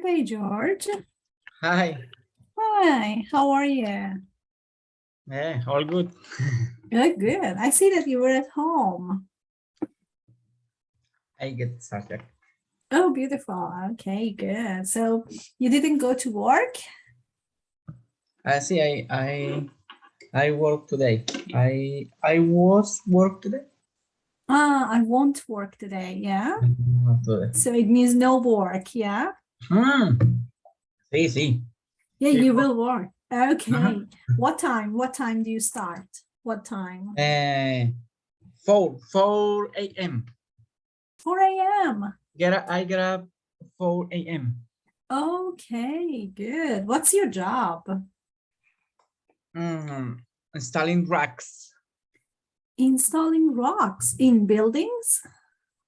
Hey, George. Hi. Hi, how are you? Yeah, all good. Good, good. I see that you were at home. I get started. Oh, beautiful. Okay, good. So you didn't go to work? See, I work today. I was work today. I won't work today, yeah? Not today. So it means no work, yeah? Sí, sí. Yeah, Sí, you work. will work. Okay. Uh-huh. What time? What time do you start? What time? 4 a.m. 4 a.m. I get up 4 a.m. Okay, good. What's your job? Installing racks Installing rocks in buildings?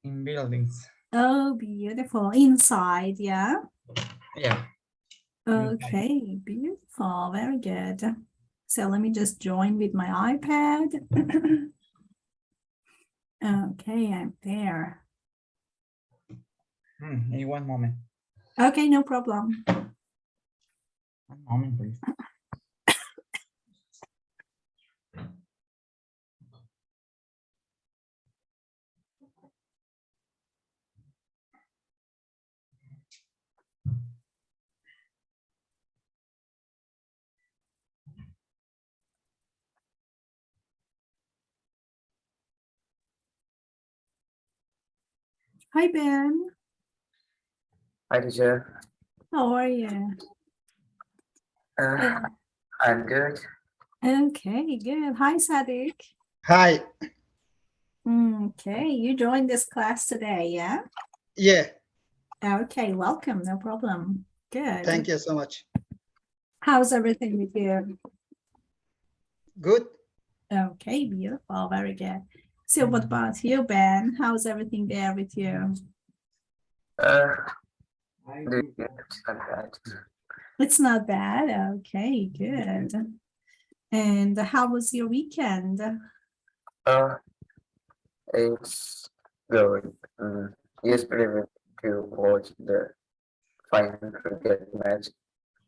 in buildings. Oh, beautiful. Inside, yeah? Yeah. Okay, beautiful. Very good. So let me just join with my iPad. Okay, I'm there. Hey, one moment. Okay, no problem. One moment, please. Hi, Ben. Hi, teacher. How are you? I'm good. Okay, good. Hi, Sadiq. Hi. Okay, you joined this class today, yeah? Yeah, Okay, welcome. No problem. Good. thank you so much. How's everything with you? Good. Okay, beautiful. Very good. So what about you, Ben? How's everything there with you? Doing good. Not bad. It's not bad. Okay, good. And how was your weekend? It's good. Yesterday we went to watch the final cricket match,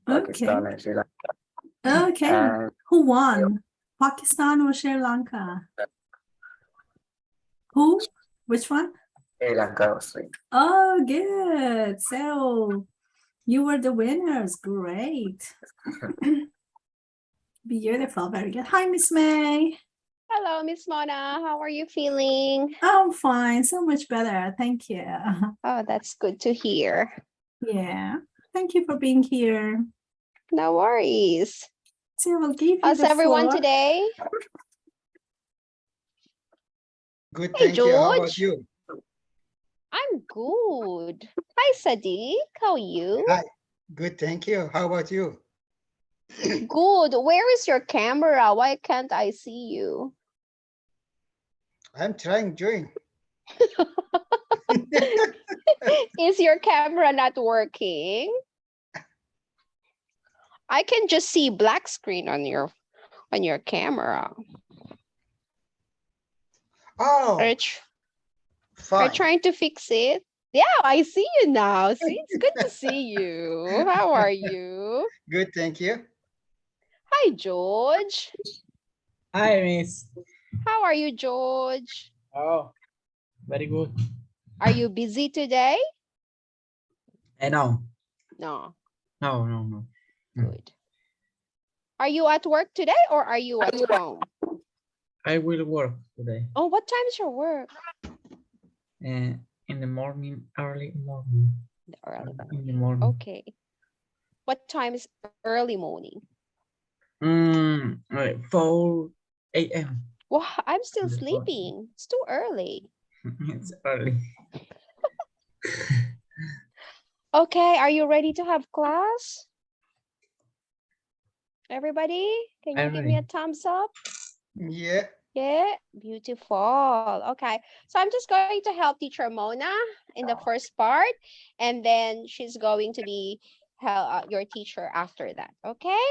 Okay. Pakistan and Sri Lanka. Okay. And Who won? Pakistan or Sri Lanka? Who? Which one? Sri Lanka was like, Oh, good. So you were the winners. Great. Beautiful. Very good. Hi, Miss May. Hello, Miss Mona. How are you feeling? I'm fine. So much better. Thank you. Oh, that's good to hear. Yeah. Thank you for being here. No worries. So we'll give you How's the everyone floor. today? Good, Hey, thank you. How about George. you? I'm good. Hi, Sadiq. How are you? Hi. Good, thank you. How about you? Good. Where is your camera? Why can't I see you? I'm trying join. Is your camera not working? I can just see black screen on your camera. Oh, Are you fine. trying to fix it? Yeah, I see you now. See, it's good to see you. How are you? Good, thank you. Hi, George. Hi, Miss. How are you, George? Oh, very good. Are you busy today? No. No, No. good. Are you at work today or are you at home? I will work today. Oh, what time is your work? In the morning, early morning. Early In the morning. morning. Okay. What time is early morning? 4 a.m. Well, I'm still In the morning. sleeping. It's too early. It's early. Okay, are you ready to have class? Everybody, can you I'm give me a ready. thumbs up? Yeah, Yeah, beautiful. Okay, so I'm just going to help teacher Mona in the first part, and then she's going to be your teacher after that. Okay?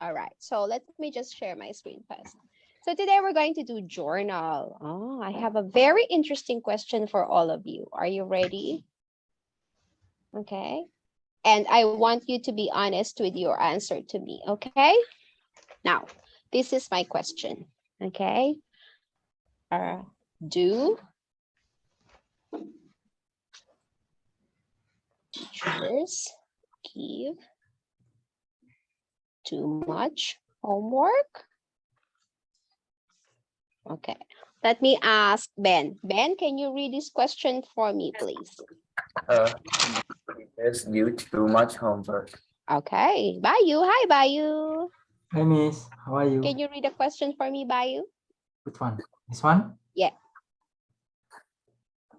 All right, so let me just share my screen first. So today we're going to do journal. Oh, I have a very interesting question for all of you. Are you ready? Okay. And I want you to be honest with your answer to me. Okay. Now, this is my question. Okay. Do teachers give too much homework? Okay. Let me ask Ben. Ben, can you read this question for me, please? Teachers give too much homework. Okay. Bayu. Hi, Bayu. Hi, Miss. How are you? Can you read a question for me, Bayu? Which one? This one? Yeah.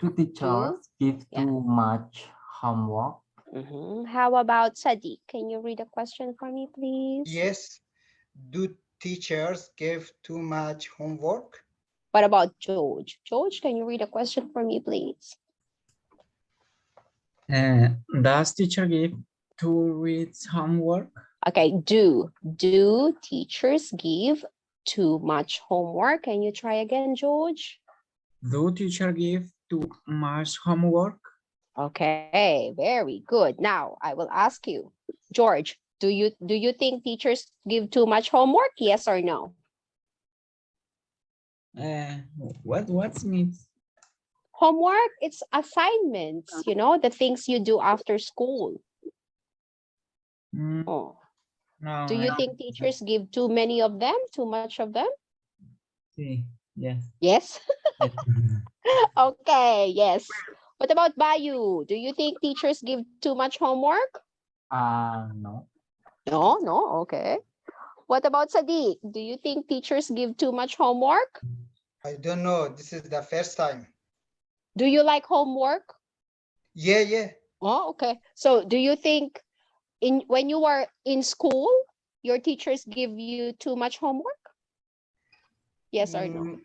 Do teachers give Yeah. too much homework? How about Sadiq? Can you read a question for me, please? Yes. Do teachers give too much homework? What about George? George, can you read a question for me, please? Does teacher give to read homework? Okay, do teachers give too much homework? Can you try again, George? Do teacher give too much homework? Okay, very good. Now I will ask you, George, do you think teachers give too much homework? Yes or no? What means? Homework, it's assignments, you know, the things you do after school. Oh, No. do you think teachers give too many of them, too much of them? Yes. Yes. Okay, yes. What about Bayu? Do you think teachers give too much homework? No. No, okay. What about Sadiq? Do you think teachers give too much homework? I don't know. This is the first time. Do you like homework? Yeah. Oh, okay. So do you think when you were in school, your teachers give you too much homework? Yes or no?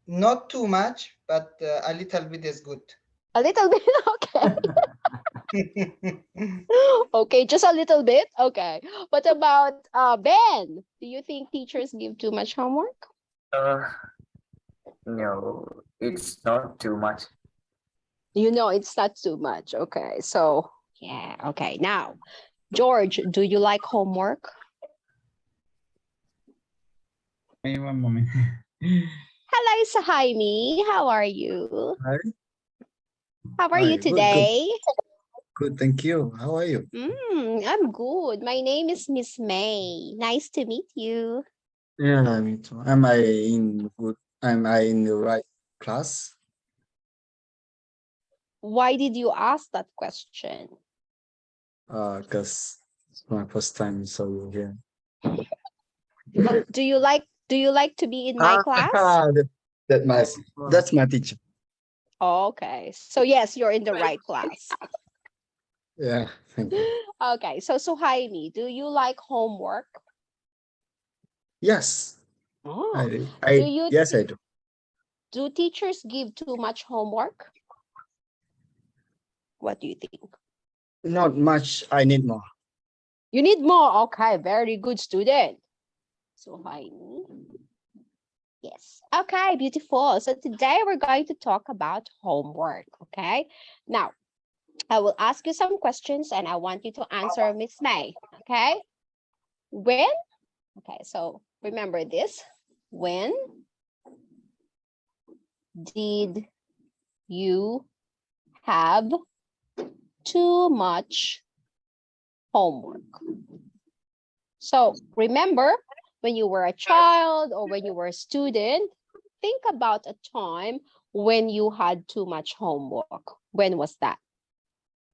Not too much, but a little bit is good. A little bit, okay. Okay, just a little bit. Okay. What about Ben? Do you think teachers give too much homework? No, it's not too much. You know, it's not too much. Okay. So, yeah. Okay. Now, George, do you like homework? Wait one moment. Hello, Sahaimi. How are you? Hi. How are Hi, you good, good. today? Good, thank you. How are you? I'm good. My name is Miss May. Nice to meet you. Yeah, me too. Am I in good? Am I in the right class? Why did you ask that question? Because it's my first time, so yeah. Do you like to be in my class? That's my teacher. Okay. So yes, you're in the right class. Yeah, thank you. Okay. So Suhaimi, do you like homework? Yes, Oh. I do. Yes, I do. Do teachers give too much homework? What do you think? Not much. I need more. You need more. Okay, very good student. Suhaimi. Yes. Okay, beautiful. So today we're going to talk about homework. Okay. Now, I will ask you some questions and I want you to answer Miss May. Okay. When? Okay, so remember this. When did you have too much homework? So remember, when you were a child or when you were a student, think about a time when you had too much homework. When was that?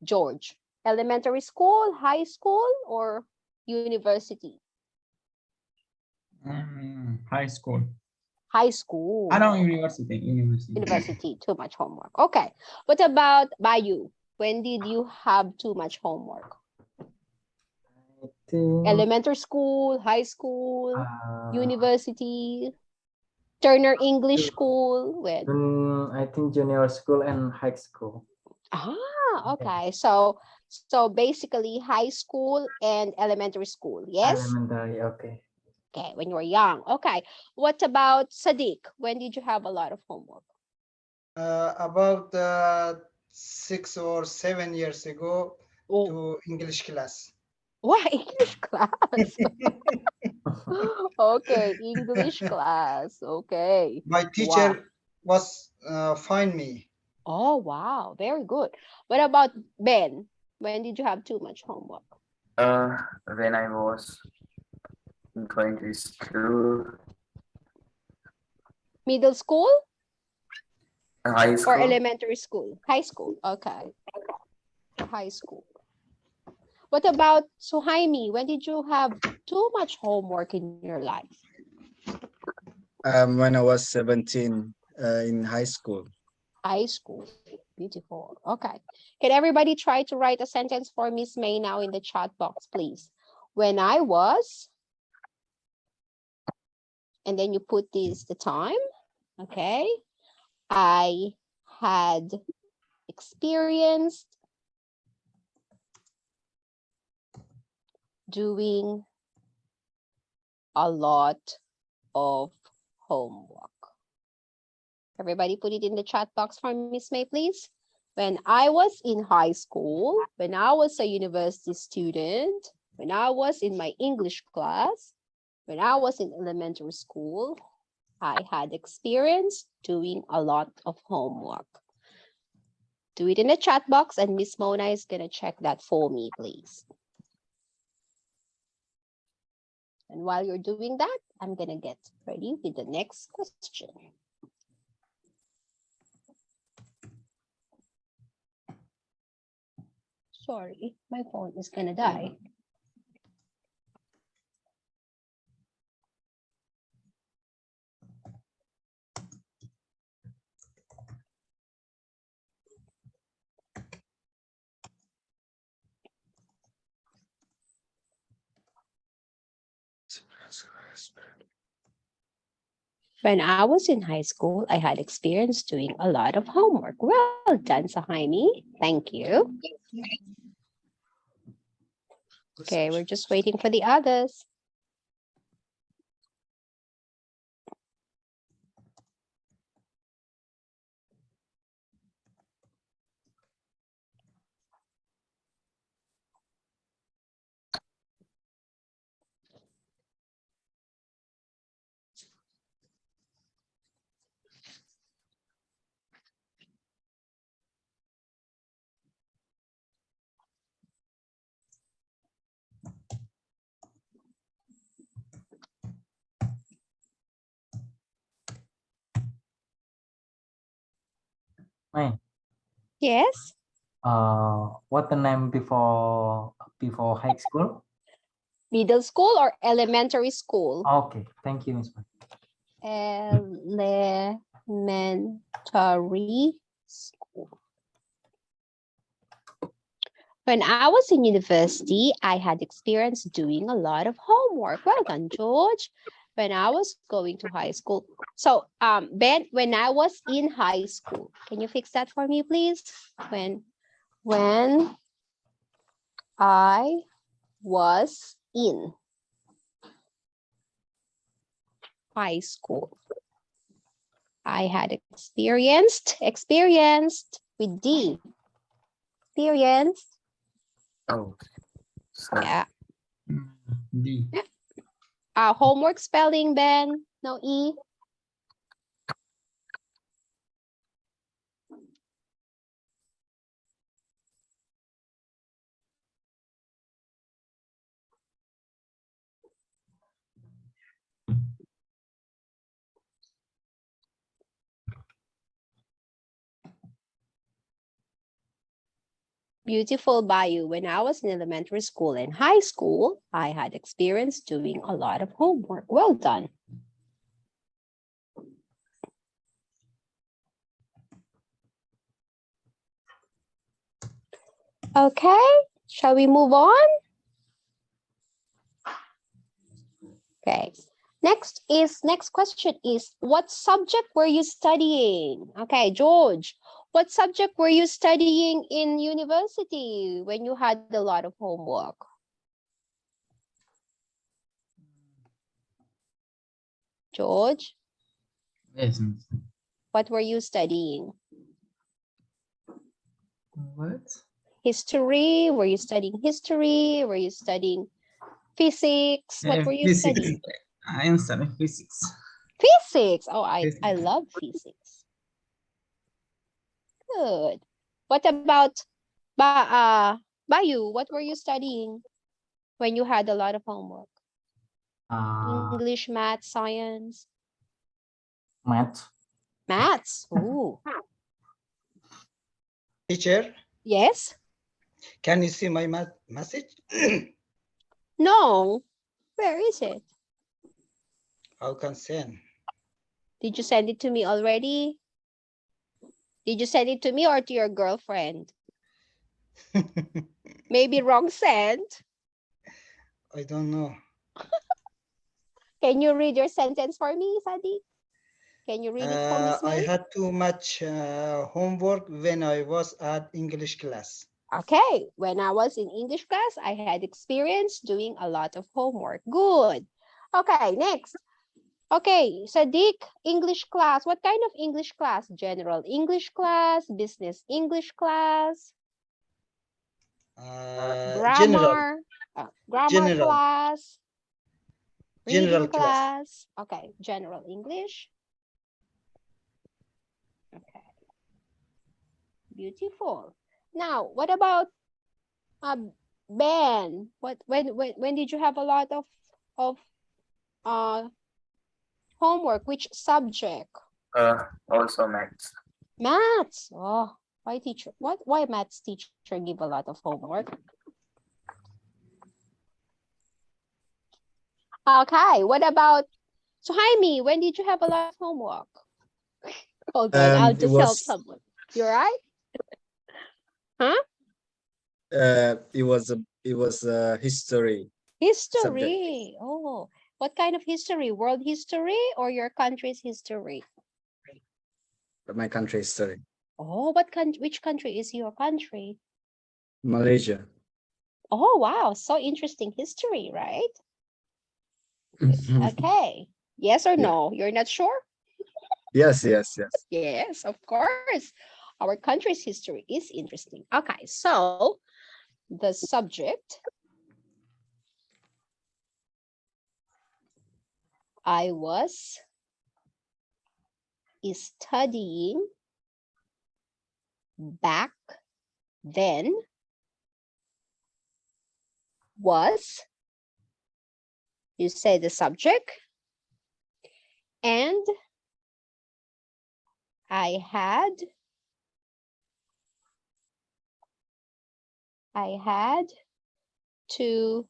George, elementary school, high school, or university? High school. High school. I know university. University, too much homework. Okay. What about Bayu? When did you have too much homework? I think Elementary school, high school, uh, university, Turner English School. When? I think junior school and high school. Okay. So basically high school and elementary school. Yes. Elementary, okay. Okay. When you were young. Okay. What about Sadiq? When did you have a lot of homework? About 6 or 7 years ago Oh, to English class. why English class? Okay, English class. Okay. My Wow. teacher was find me. Oh, wow. Very good. What about Ben? When did you have too much homework? When I was going to school, Middle school high or school, elementary school? High school. Okay. High school. What about Suhaimi? When did you have too much homework in your life? When I was 17 in high school. High school. Beautiful. Okay. Can everybody try to write a sentence for Miss May now in the chat box, please? When I was, and then you put this the time. Okay. I had experienced doing a lot of homework. Everybody put it in the chat box for Miss May, please. When I was in high school, when I was a university student, when I was in my English class, when I was in elementary school, I had experience doing a lot of homework. Do it in the chat box and Miss Mona is gonna check that for me, please. And while you're doing that, I'm gonna get ready with the next question. Sorry, my phone is gonna die. When I was in high school, I had experience doing a lot of homework. Well done, Sahaimi. Thank you. Okay, we're just waiting for the others. May, Yes, what the name before high school? middle school or elementary school? Okay, thank you, Miss May. Elementary school. When I was in university, I had experience doing a lot of homework. Well done, George. When I was going to high school. So, Ben, when I was in high school, can you fix that for me, please? When I was in high school, I had experienced with D. Experienced. oh, sorry. Yeah. D. Homework spelling, Ben. No E. Beautiful Bayou. When I was in elementary school and high school, I had experience doing a lot of homework. Well done. Okay, shall we move on? Okay, next question is, what subject were you studying? Okay, George, what subject were you studying in university when you had a lot of homework? George, Yes, Miss. what were you studying? What? History? Were you studying history? Were you studying physics? What were you Physics. studying? I am studying physics. Physics. Oh, I Physics. love physics. Good. What about Bayu? What were you studying when you had a lot of homework? English, math, science, Math. maths. Ooh. Teacher, Yes? can you see my message? No. Where is it? How can send? Did you send it to me already? Did you send it to me or to your girlfriend? Maybe wrong send. I don't know. Can you read your sentence for me, Sadi? Can you read it for Miss I May? had too much homework when I was at English class. Okay, when I was in English class, I had experience doing a lot of homework. Good. Okay, next. Okay, Sadiq, English class. What kind of English class? General English class, business English class, General, grammar general, class, general reading class. class. Okay, general English. Okay, beautiful. Now, what about Ben? When did you have a lot of homework? Which subject? Also maths. Maths. Oh, why teacher? Why maths teacher give a lot of homework? Okay, what about Suhaimi? When did you have a lot of homework? Hold on, I'll It just help was someone. You all right? it was history subject. History. Oh, what kind of history? World history or your country's history? My country history. Oh, which country is your country? Malaysia. Oh, wow, so interesting history, right? Okay. Yes or Yeah. no? You're not sure? Yes, yes, yes. Yes, of course. Our country's history is interesting. Okay, so the subject I was studying back then was, you say the subject, and I had to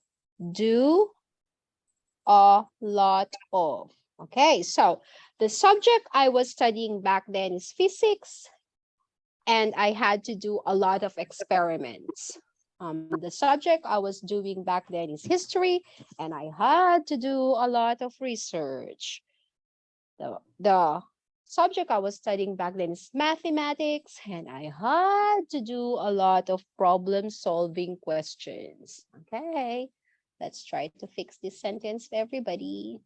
do a lot of. Okay, so the subject I was studying back then is physics, and I had to do a lot of experiments. The subject I was doing back then is history, and I had to do a lot of research. The subject I was studying back then is mathematics, and I had to do a lot of problem-solving questions. Okay, let's try to fix this sentence for everybody.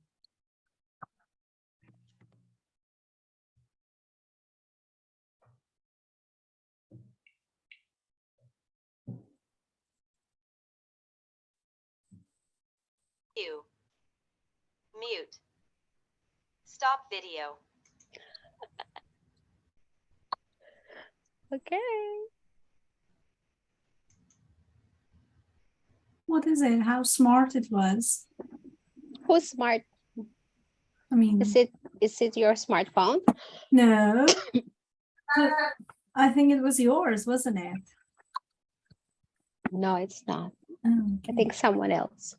Mute. Stop video. Okay. What is it? How smart it was. Who's smart? I mean, Is it your smartphone? no. I think it was yours, wasn't it? No, it's not. Oh, I okay. think someone else.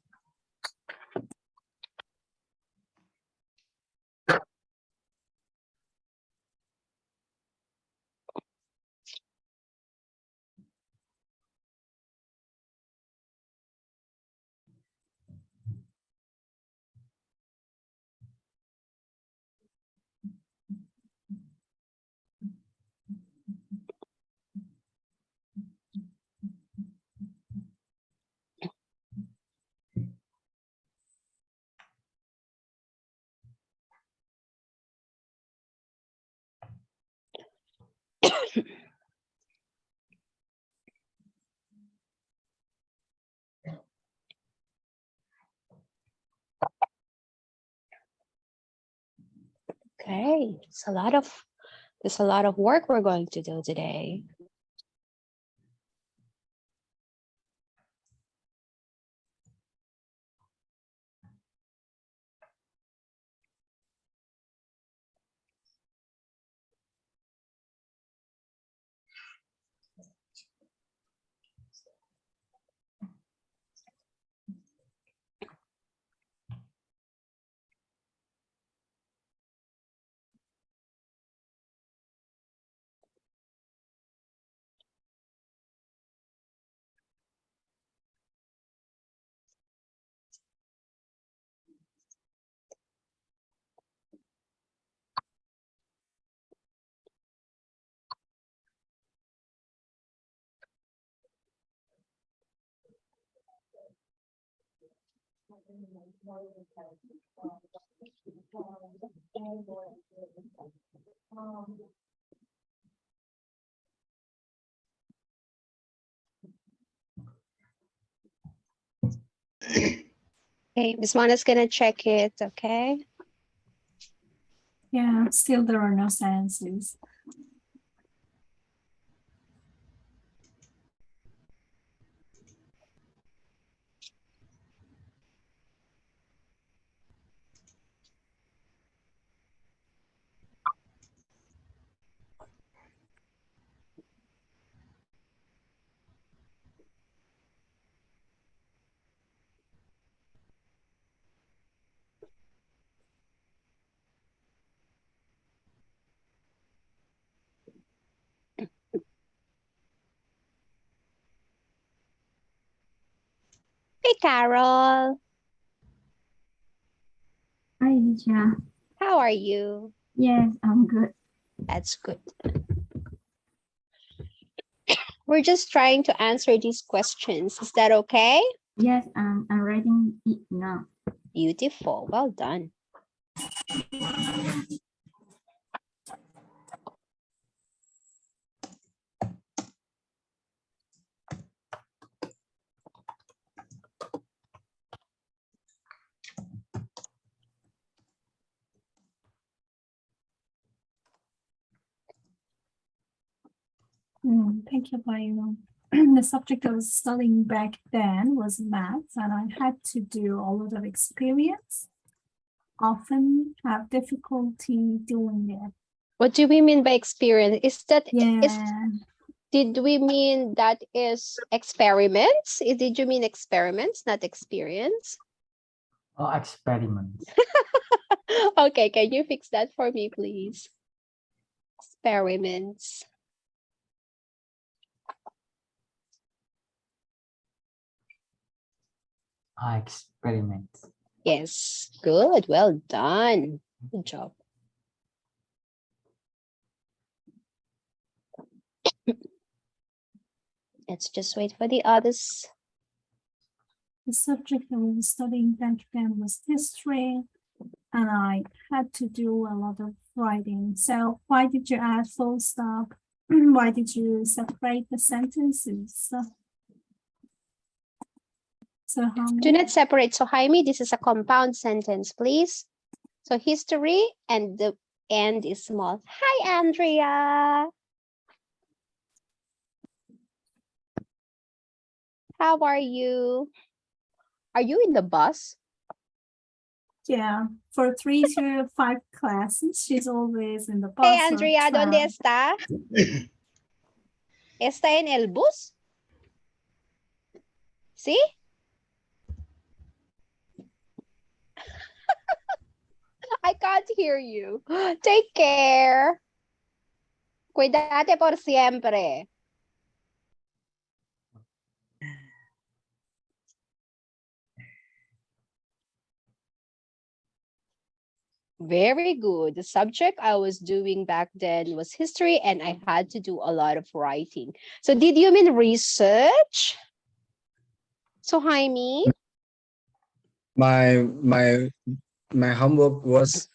Okay, it's there's a lot of work we're going to do today. Okay, Miss Mona's gonna check it, okay? Yeah, still there are no sentences. Hey, Carol, Hi, teacher. how are you? Yes, I'm good. That's good. We're just trying to answer these questions. Is that okay? Yes, I'm writing it now. Beautiful. Well done. Thank you, Bayu. The subject I was studying back then was math, and I had to do a lot of experience. Often have difficulty doing it. What do we mean by experience? Yeah, Did we mean that is experiments? Did you mean experiments, not experience? Oh, experiments. Okay, can you fix that for me, please? Experiments. Experiments. Yes, good. Well done. Good job. Let's just wait for the others. the subject I was studying back then was history, and I had to do a lot of writing. So why did you add full stop? Why did you separate the sentences? So how Do many? not separate. So Jaime, this is a compound sentence, please. So history and the end is small. Hi, Andrea. How are you? Are you in the bus? Yeah, for 3 to 5 classes, she's always in the bus. Hey, or Andrea, ¿dónde tram. está? ¿Está en el bus? ¿Sí? I can't hear you. Take care. Cuídate por siempre. Very good. The subject I was doing back then was history, and I had to do a lot of writing. So did you mean research? So Jaime? My homework was,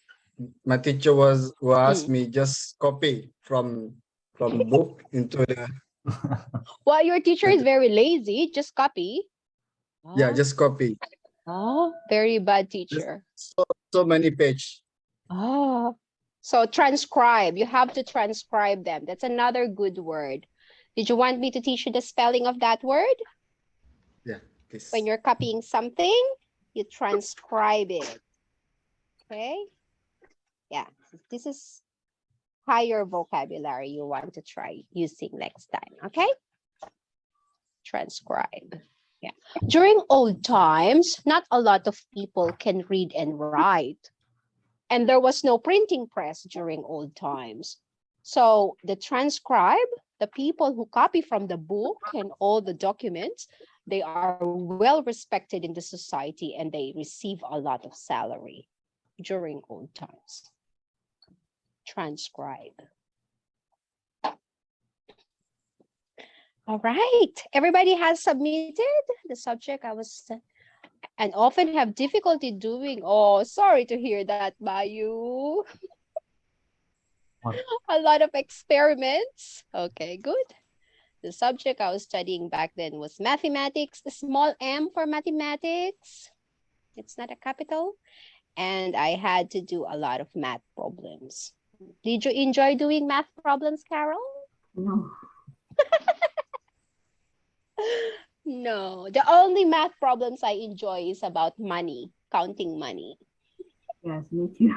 my teacher was who asked me just copy from book into the, Well, your teacher is very lazy. Just copy. yeah, just copy. Oh, very bad teacher. So many page. Oh, So transcribe, you have to transcribe them. That's another good word. Did you want me to teach you the spelling of that word? Yeah, please. When you're copying something, you transcribe it. Okay? Yeah, this is higher vocabulary you want to try using next time. Okay? Transcribe. Yeah. During old times, not a lot of people can read and write. And there was no printing press during old times. So the transcribe, the people who copy from the book and all the documents, they are well respected in the society and they receive a lot of salary during old times. Transcribe. All right, everybody has submitted the subject I was and often have difficulty doing. Oh, sorry to hear that, Bayu. What? A lot of experiments. Okay, good. The subject I was studying back then was mathematics, the small m for mathematics. It's not a capital. And I had to do a lot of math problems. Did you enjoy doing math problems, Carol? No. No, the only math problems I enjoy is about money, counting money. Yes, me too.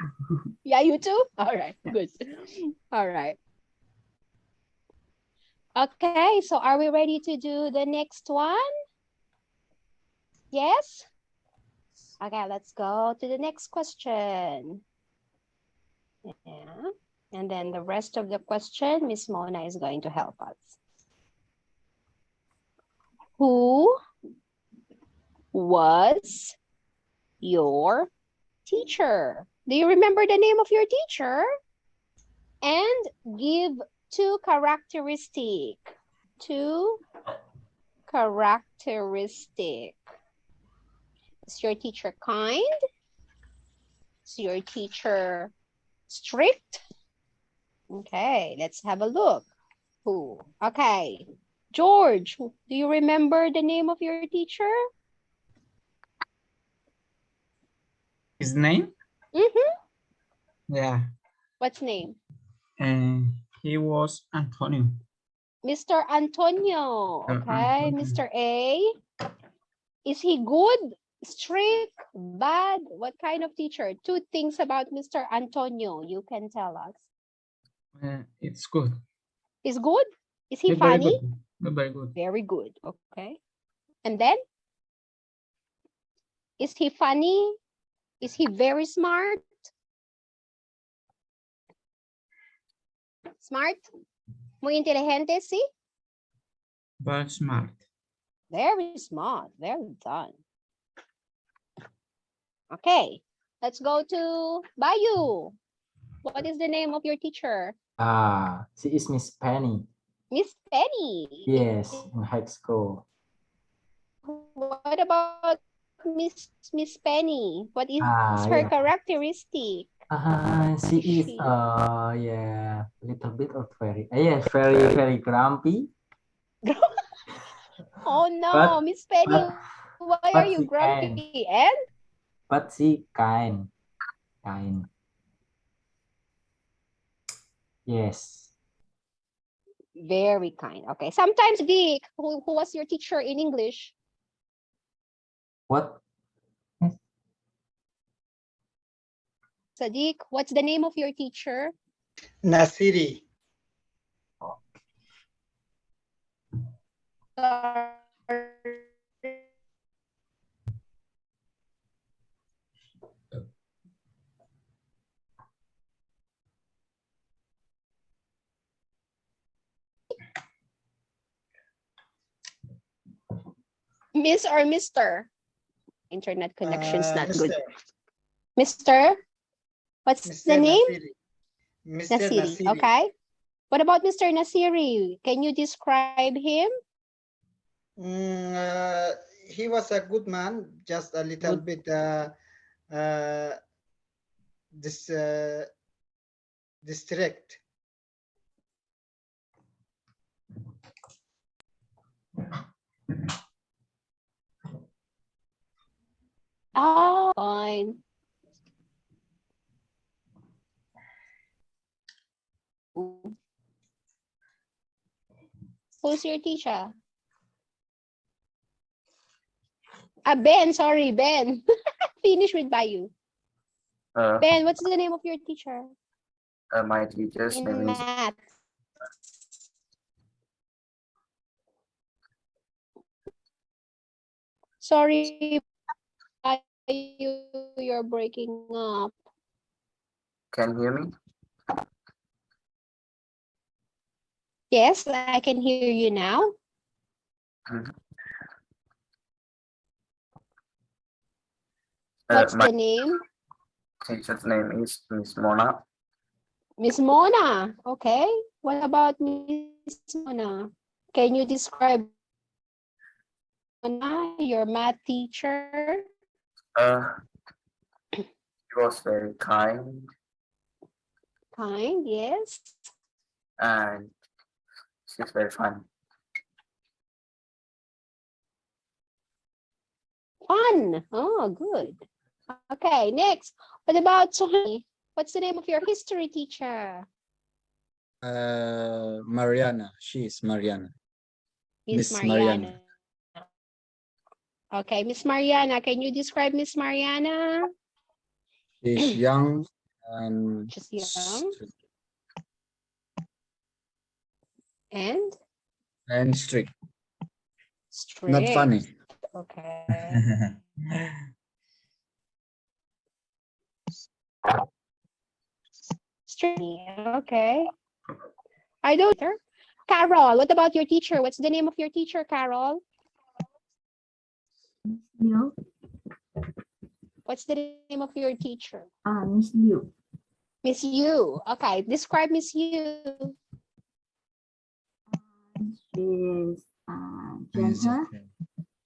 Yeah, you too? All right, good. All right. Okay, so are we ready to do the next one? Yes? Okay, let's go to the next question. Yeah. And then the rest of the question, Miss Mona is going to help us. Who was your teacher? Do you remember the name of your teacher? And give two characteristic. Two characteristic. Is your teacher kind? Is your teacher strict? Okay, let's have a look. Who? Okay. George, do you remember the name of your teacher? His name? Mm-hmm. Yeah. What's name? And he was Antonio. Mr. Antonio. Okay, Antonio. Mr. A. Is he good, strict, bad? What kind of teacher? Two things about Mr. Antonio you can tell us. It's good. Is good? Is he Very funny? good. Very good. Very good. Okay. And then? Is he funny? Is he very smart? Smart? Muy inteligente, sí? Very smart. Very smart. Very done. Okay. Let's go to Bayu. What is the name of your teacher? She is Miss Penny. Miss Penny. Yes, in high school. What about Miss Penny? What is her Yeah. characteristic? She is She- yeah, little bit of very grumpy. Oh no, But- Miss Penny, why are you she kind. grumpy? And But she kind. Kind. Yes. very kind. Okay. Sometimes Dick, who was your teacher in English? What? Sadiq, what's the name of your teacher? Nasiri. Miss or Mr.? Internet connection's not good. Mr. Mr. What's the name? Nasiri. Mr. Nasiri. Nasiri. Okay. What about Mr. Nasiri? Can you describe him? He was a good man, just a little bit district. Oh, fine. Who's your teacher? Ben, sorry, Ben. Finish with Bayu. Ben, what's the name of your teacher? My teacher's In name is math. Sorry, Bayu, you're breaking up. Can you hear me? Yes, I can hear you now. What's My the name? teacher's name is Miss Mona. Miss Mona. Okay. What about Miss Mona? Can you describe Mona, your math teacher? She was very kind Kind, yes. and she's very fun. Fun. Oh, good. Okay, next. What about Sohani? What's the name of your history teacher? Mariana. She is Mariana. Miss Miss Mariana. Mariana. Okay, Miss Mariana, can you describe Miss Mariana? She's young and She's young and strict. strict. Not funny. Okay. Strict. Okay. I don't. Carol, what about your teacher? What's the name of your teacher, Carol? Liu. What's the name of your teacher? Miss Liu. Miss Yu. Okay, describe Miss Yu. She's gentle.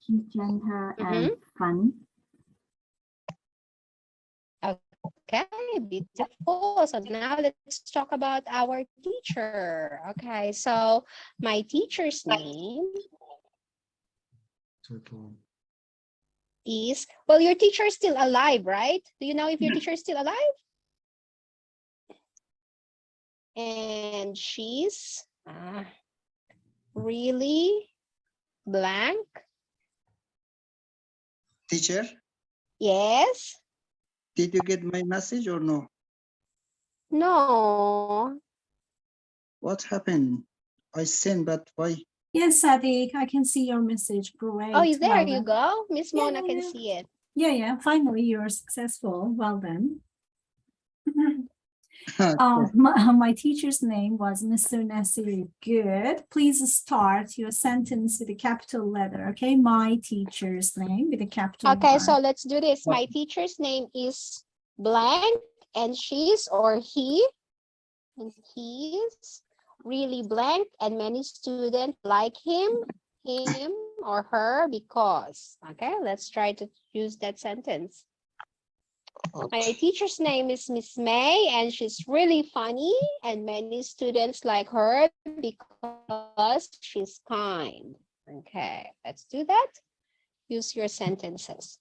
She's gentle and funny. Okay, beautiful. So now let's talk about our teacher. Okay, so my teacher's name is, well, your teacher is still alive, right? Do you know if your teacher is still alive? And she's really blank. Teacher, Yes. did you get my message or no? No. What happened? I sent, but why? Yes, Sadiq, I can see your message. Great. Oh, there well you done. go. Miss Yeah, Mona yeah, can yeah. see it. Yeah, finally you're successful. Well done. Okay. My teacher's name was Mr. Nasir. Good. Please start your sentence with a capital letter, okay? My teacher's name with a capital Okay, letter. so let's do this. My teacher's name is blank and she's or he, and he's really blank and many students like him or her because. Okay, let's try to use that sentence. My teacher's name is Miss May and she's really funny and many students like her because she's kind. Okay, let's do that. Use your sentences.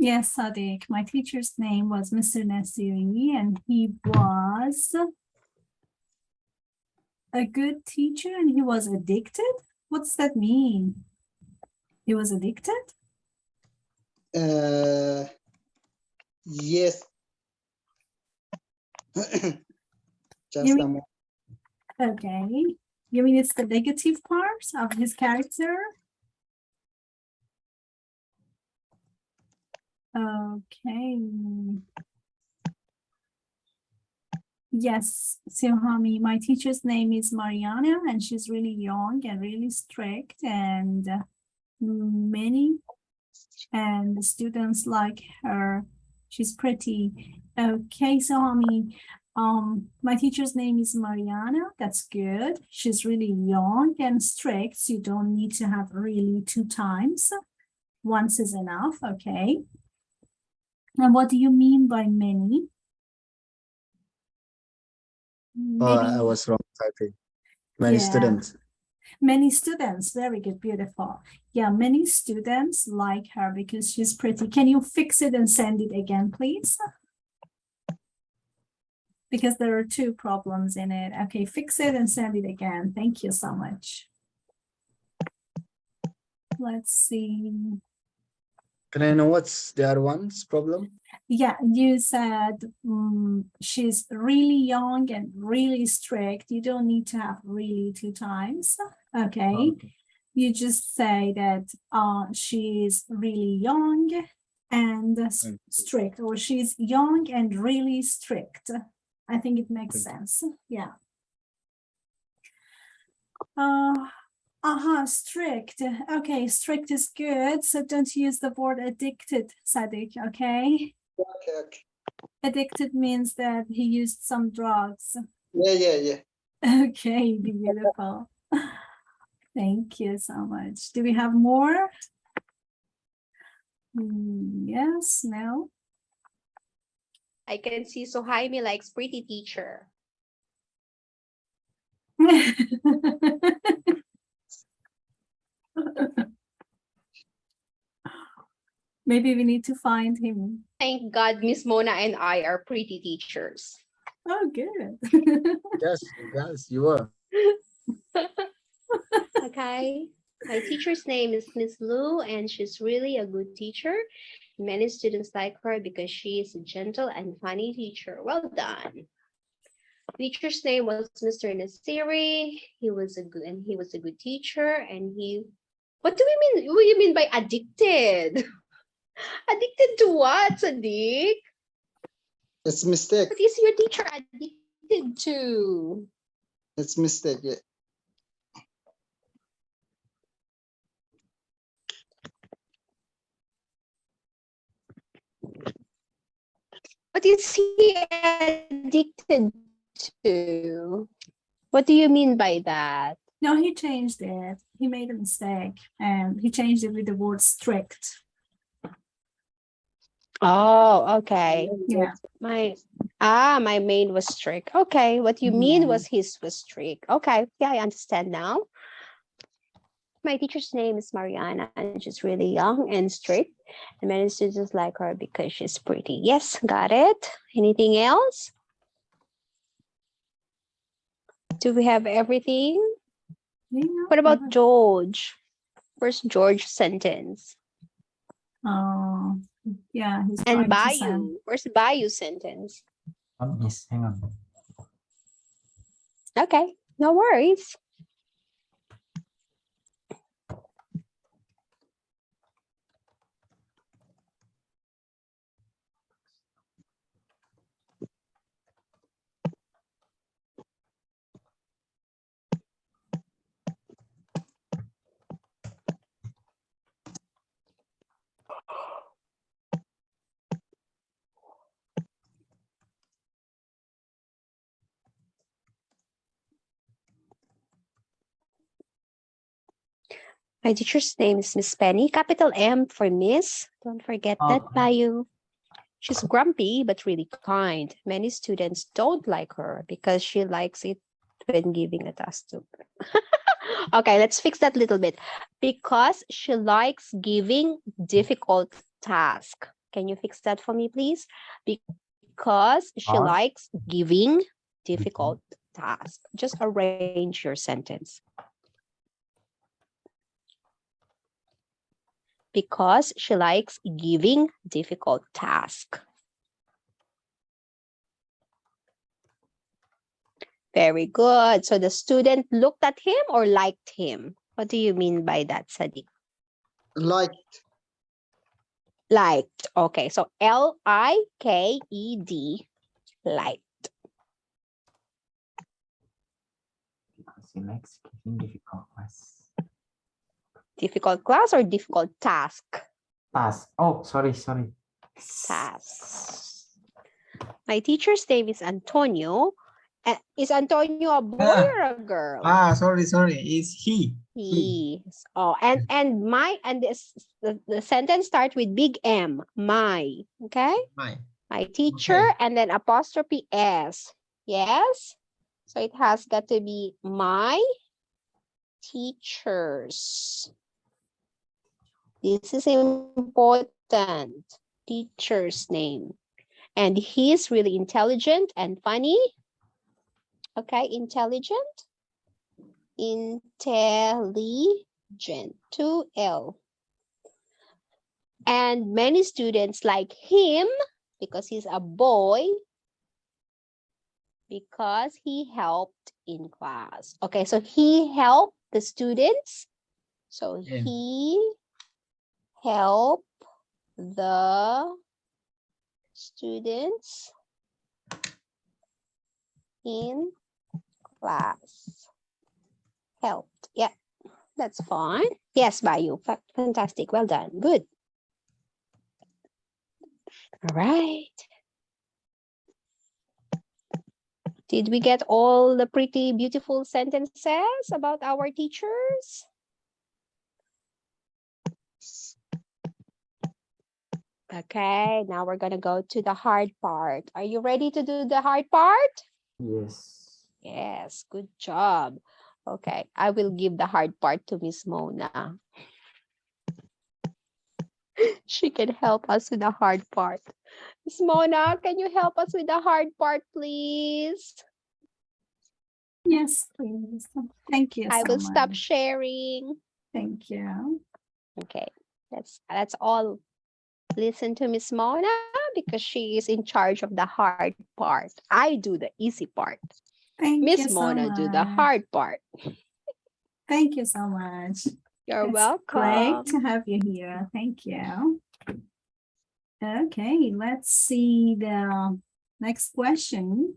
Yes, Sadiq. My teacher's name was Mr. Nasiri, and he was a good teacher, and he was addicted. What's that mean? He was addicted? Yes. Just You a mean, moment. okay. You mean it's the negative part of his character? Okay. Yes, Silhami, my teacher's name is Mariana, and she's really young and really strict, and many and the students like her. She's pretty. Okay, Silhami, my teacher's name is Mariana. That's good. She's really young and strict, so you don't need to have really 2 times. Once is enough, okay? And what do you mean by many? Oh, I was wrong typing. Many Yeah. students. Many students, very good, beautiful. Yeah, many students like her because she's pretty. Can you fix it and send it again, please? Because there are 2 problems in it. Okay, fix it and send it again. Thank you so much. Let's see. Can I know what's the other one's problem? Yeah, you said she's really young and really strict. You don't need to have really 2 times. Okay. Okay. You just say that she's really young and strict, or she's young and really strict. I think it makes sense. Yeah. Strict. Okay, strict is good. So don't use the word addicted, Sadiq, okay? Okay. Addicted means that he used some drugs. Yeah. Okay, beautiful. Thank you so much. Do we have more? Yes, no. I can see Sohaimi likes pretty teacher. Maybe we need to find him. Thank God Miss Mona and I are pretty teachers. Oh, good. Yes, you were. Okay. My teacher's name is Miss Lu, and she's really a good teacher. Many students like her because she is a gentle and funny teacher. Well done. Teacher's name was Mr. Nasiri. He was a good teacher, and he. What do we mean? What do you mean by addicted? Addicted to what, Sadiq? It's mistake. What is your teacher addicted to? It's mistake. Yeah. What is he addicted to? What do you mean by that? No, he changed it. He made a mistake and he changed it with the word strict. Oh, okay. Yeah. My main was strict. Okay, what you mean was his was strict. Okay, yeah, I understand now. My teacher's name is Mariana, and she's really young and strict. And many students like her because she's pretty. Yes, got it. Anything else? Do we have everything? Yeah. What about George? Where's George sentence? Oh, yeah. He's And trying to send. Bayou. Where's Bayou sentence? Miss, hang on. Okay, no worries. My teacher's name is Miss Penny, capital M for Miss. Don't forget that, Okay. Bayou. She's grumpy but really kind. Many students don't like her because she likes it when giving a task to. Okay, let's fix that a little bit. Because she likes giving difficult tasks. Can you fix that for me, please? Because she Or- likes giving difficult tasks. Just arrange your sentence. Because she likes giving difficult tasks. Very good. So the student looked at him or liked him? What do you mean by that, Sadiq? Like Liked. Okay, so L-I-K-E-D. Liked. Because he likes giving difficult class. Difficult class or difficult task? Task. Oh, sorry. Tasks. My teacher's name is Antonio. Is Antonio a boy Ah. or a girl? Sorry. It's he. He. Oh, and this the sentence starts with big M. My. Okay. My teacher, Okay. and then apostrophe S. Yes. So it has got to be my teachers. This is important. Teacher's name. And he's really intelligent and funny. Okay, intelligent. Intelligent. 2L. And many students like him because he's a boy, because he helped in class. Okay, so he helped the students. So Yeah. he helped the students in class. Helped. Yeah, that's fine. Yes, Bayu. Fantastic. Well done. Good. All right. Did we get all the pretty beautiful sentences about our teachers? Okay, now we're gonna go to the hard part. Are you ready to do the hard part? Yes. Yes, good job. Okay, I will give the hard part to Miss Mona. She can help us with the hard part. Miss Mona, can you help us with the hard part, please? Yes, please. Thank you I so will stop much. sharing. Thank you. Okay, that's all. Listen to Miss Mona because she is in charge of the hard part. I do the easy part. Thank you Miss so Mona do the much. hard part. Thank you so much. You're It's welcome. great to have you here. Thank you. Okay, let's see the next question.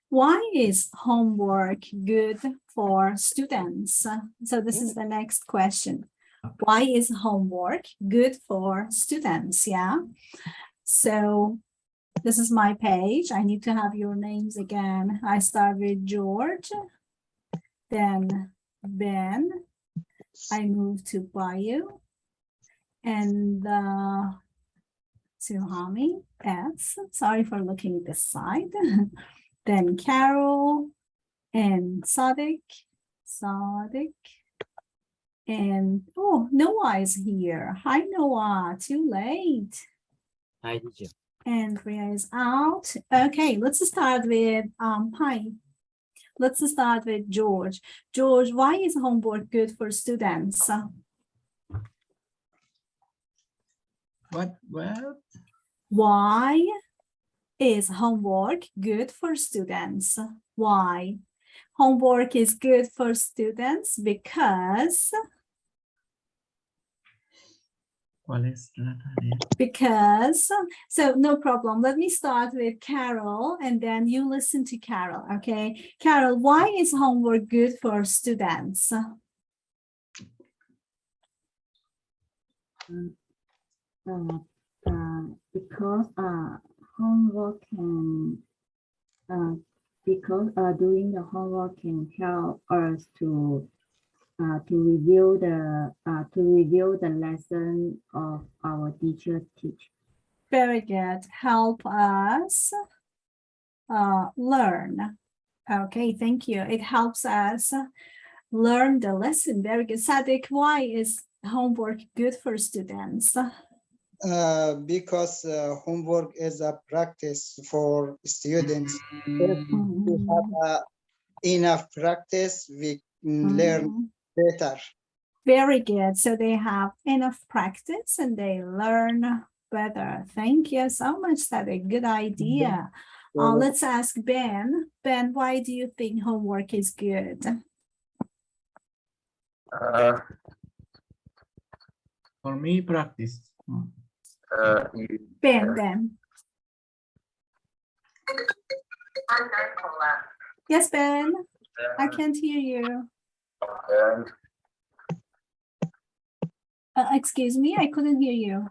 Why is homework good for students? So this is the next question. Why is homework good for students? Yeah. So this is my page. I need to have your names again. I start with George, then Ben. I move to Bayu, and Suhami S. Sorry for looking this side. Then Carol and Sadiq, and oh, Noah is here. Hi, Noah. Too late. Hi, teacher. And Rhea is out. Okay, let's start with hi. Let's start with George. George, why is homework good for students? What? Why is homework good for students? Why? Homework is good for students because so no problem. Let me start with Carol and then you listen to Carol, okay? Carol, why is homework good for students? Because homework can doing the homework can help us to review the lesson of our teacher teach. Very good. Help us learn. Okay, thank you. It helps us learn the lesson. Very good. Sadiq, why is homework good for students? because homework is a practice for students. If we have enough practice, we learn better. Very good. So they have enough practice and they learn better. Thank you so much. That's a good idea. Let's ask Ben. Ben, why do you think homework is good? For me, practice. Ben. Yes, Ben. I can't hear you. Excuse me, I couldn't hear you.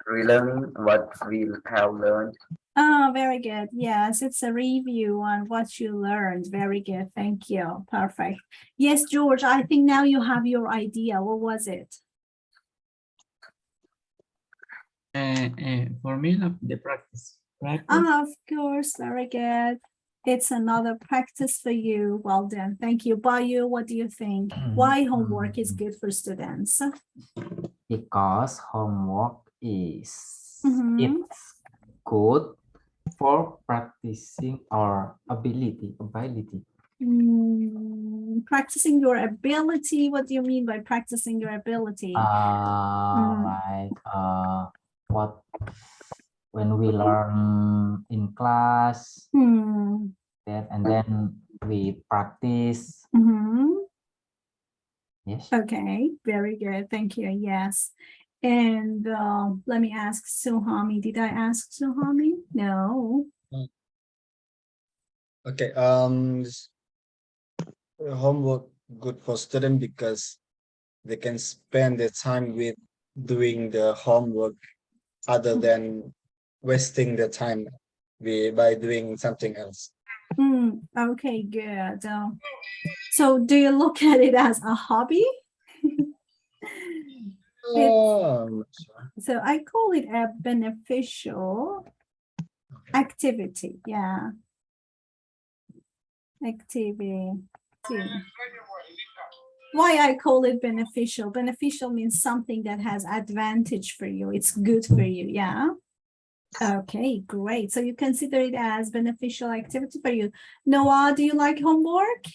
Relearning what we have learned. Oh, very good. Yes, it's a review on what you learned. Very good. Thank you. Perfect. Yes, George, I think now you have your idea. What was it? For me, the practice. Of course. Very good. It's another practice for you. Well done. Thank you. Bayu, what do you think? Why homework is good for students? Because homework is Mhm. it's good for practicing our ability. Practicing your ability. What do you mean by practicing your ability? Like what when we learn in class, and then we practice. Yes. Okay, very good. Thank you. Yes. And let me ask Suhami. Did I ask Suhami? No. Okay. Homework good for student because they can spend their time with doing the homework other than wasting the time by doing something else. Okay, good. So do you look at it as a hobby? So I call it a beneficial activity. Yeah. Activity. Why I call it beneficial? Beneficial means something that has advantage for you. It's good for you. Yeah. Okay, great. So you consider it as beneficial activity for you. Noah, do you like homework?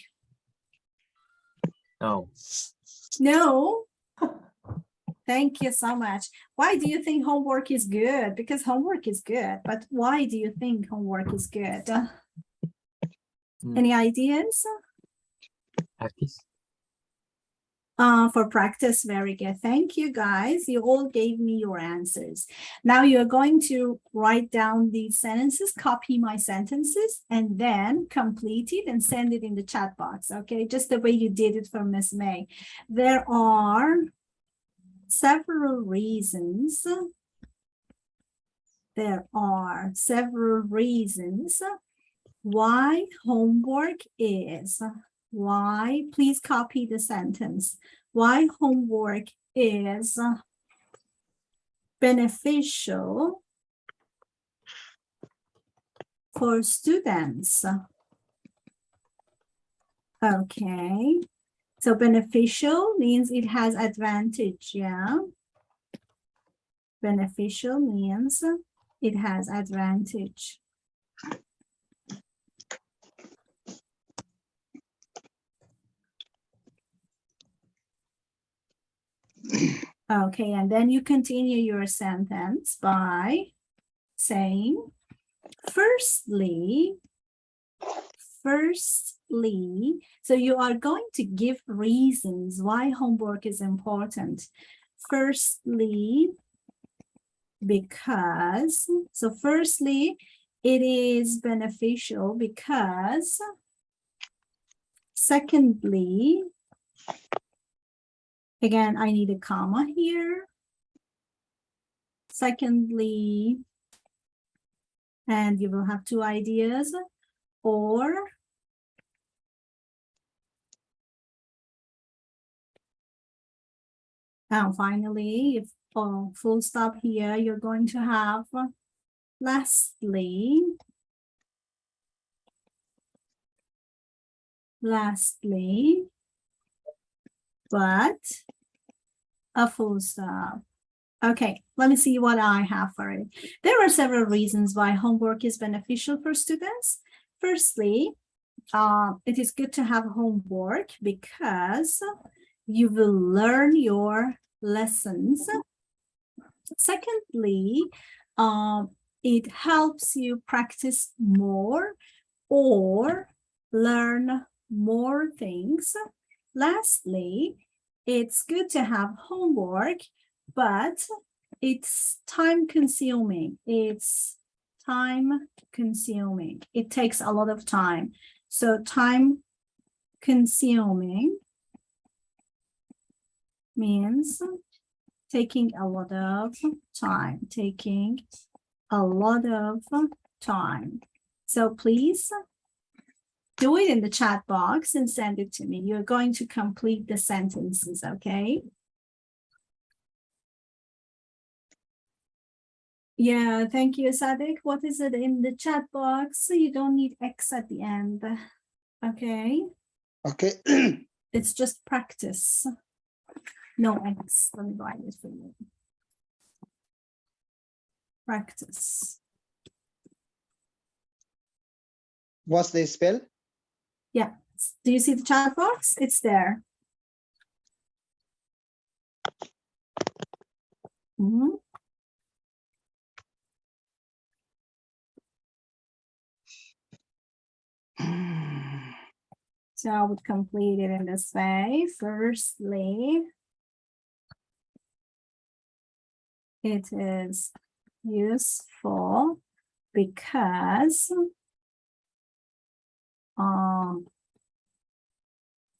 No. No. Thank you so much. Why do you think homework is good? Because homework is good, but why do you think homework is good? Any ideas? Practice. For practice, very good. Thank you, guys. You all gave me your answers. Now you're going to write down these sentences, copy my sentences, and then complete it and send it in the chat box, okay? Just the way you did it for Miss May. There are several reasons. There are several reasons why homework is. Why, please copy the sentence. Why homework is beneficial for students. Okay, so beneficial means it has advantage, yeah. Beneficial means it has advantage. Okay, and then you continue your sentence by saying, firstly, so you are going to give reasons why homework is important. Firstly, because, so firstly, it is beneficial because, secondly, again, I need a comma here. Secondly, and you will have two ideas, or and finally, if full stop here, you're going to have lastly, but a full stop. Okay, let me see what I have for it. There are several reasons why homework is beneficial for students. Firstly, it is good to have homework because you will learn your lessons. Secondly, it helps you practice more or learn more things. Lastly, it's good to have homework, but it's time consuming. It's time consuming. It takes a lot of time. So time consuming means taking a lot of time, taking a lot of time. So please do it in the chat box and send it to me. You're going to complete the sentences, okay? Yeah, thank you, Sadiq. What is it in the chat box? So you don't need X at the end, okay? Okay. It's just practice. No X. Let me write it for you. Practice. What's the spell? Yeah. Do you see the chat box? It's there. Mhm. So I would complete it in this way. Firstly, it is useful because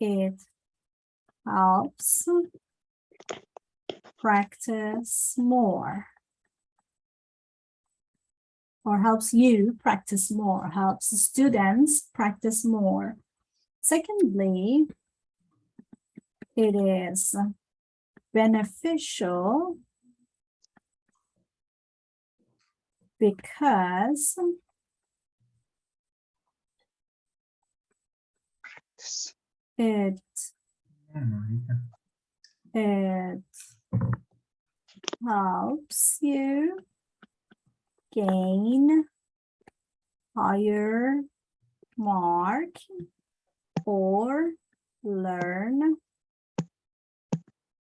it helps practice more, or helps you practice more, helps students practice more. Secondly, it is beneficial because it helps you gain higher mark or learn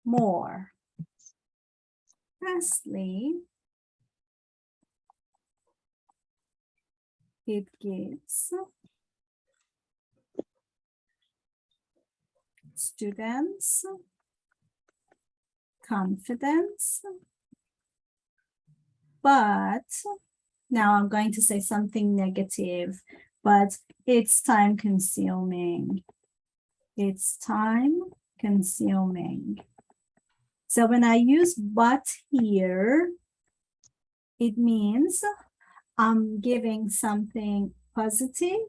more. Lastly, it gives students confidence, but now I'm going to say something negative, but it's time consuming. It's time consuming. So when I use but here, it means I'm giving something positive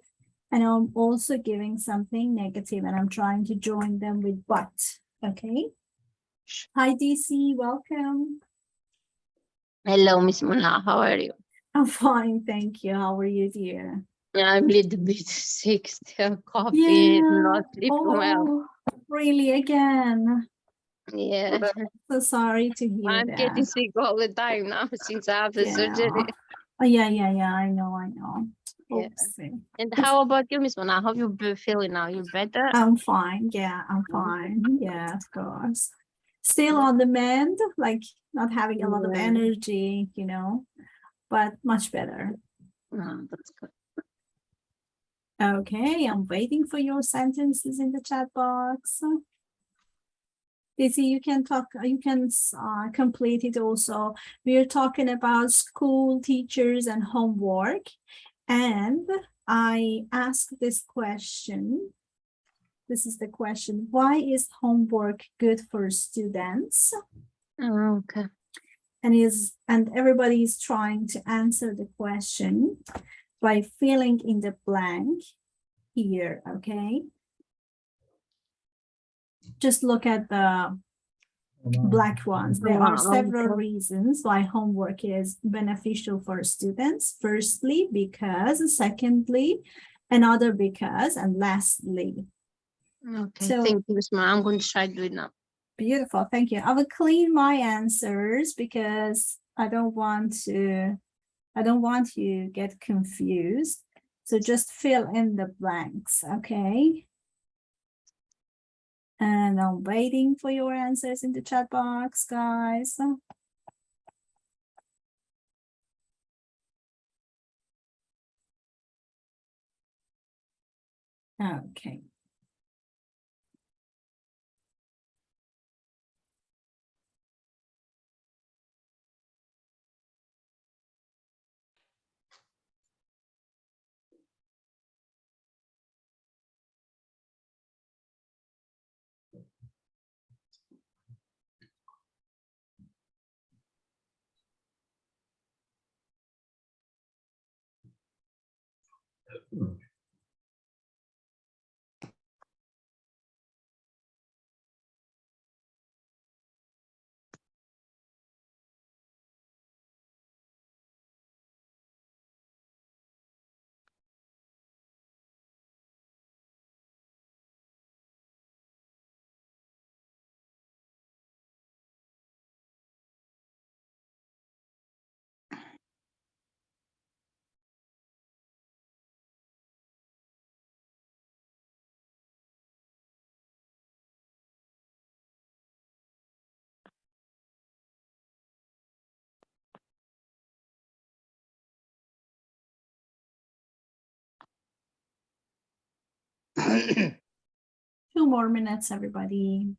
and I'm also giving something negative, and I'm trying to join them with but, okay? Hi, DC, welcome. Hello, Miss Muna. How are you? I'm fine, thank you. How are you, dear? I'm a little bit sick, still coughing, not sleeping well. Really, again? Yeah, So sorry to hear I'm that. getting sick all the time now since I have the surgery. Oh, yeah, I know. Yeah. Oopsie. And how about you, Miss Muna? How you feeling now? You better? I'm fine. Yeah, I'm fine. Yeah, of course. Still on the mend, like not having a lot of Yeah. energy, but much better. Oh, that's good. Okay, I'm waiting for your sentences in the chat box. Daisy, you can talk, you can complete it also. We are talking about school, teachers, and homework. And I asked this question. This is the question. Why is homework good for students? Oh, okay. And everybody is trying to answer the question by filling in the blank here, okay? Just look at the black ones. There are several reasons why homework is beneficial for students. Firstly, because. Secondly, another because. And lastly. Okay, So, thank you, Miss Muna. I'm going to try to do it now. Beautiful, thank you. I will clean my answers because I don't want you get confused. So just fill in the blanks, okay? And I'm waiting for your answers in the chat box, guys. Okay. Two more minutes, everybody.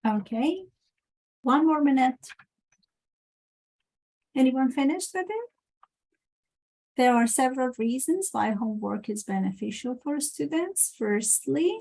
Okay, one more minute. Anyone finished with it? There are several reasons why homework is beneficial for students. Firstly,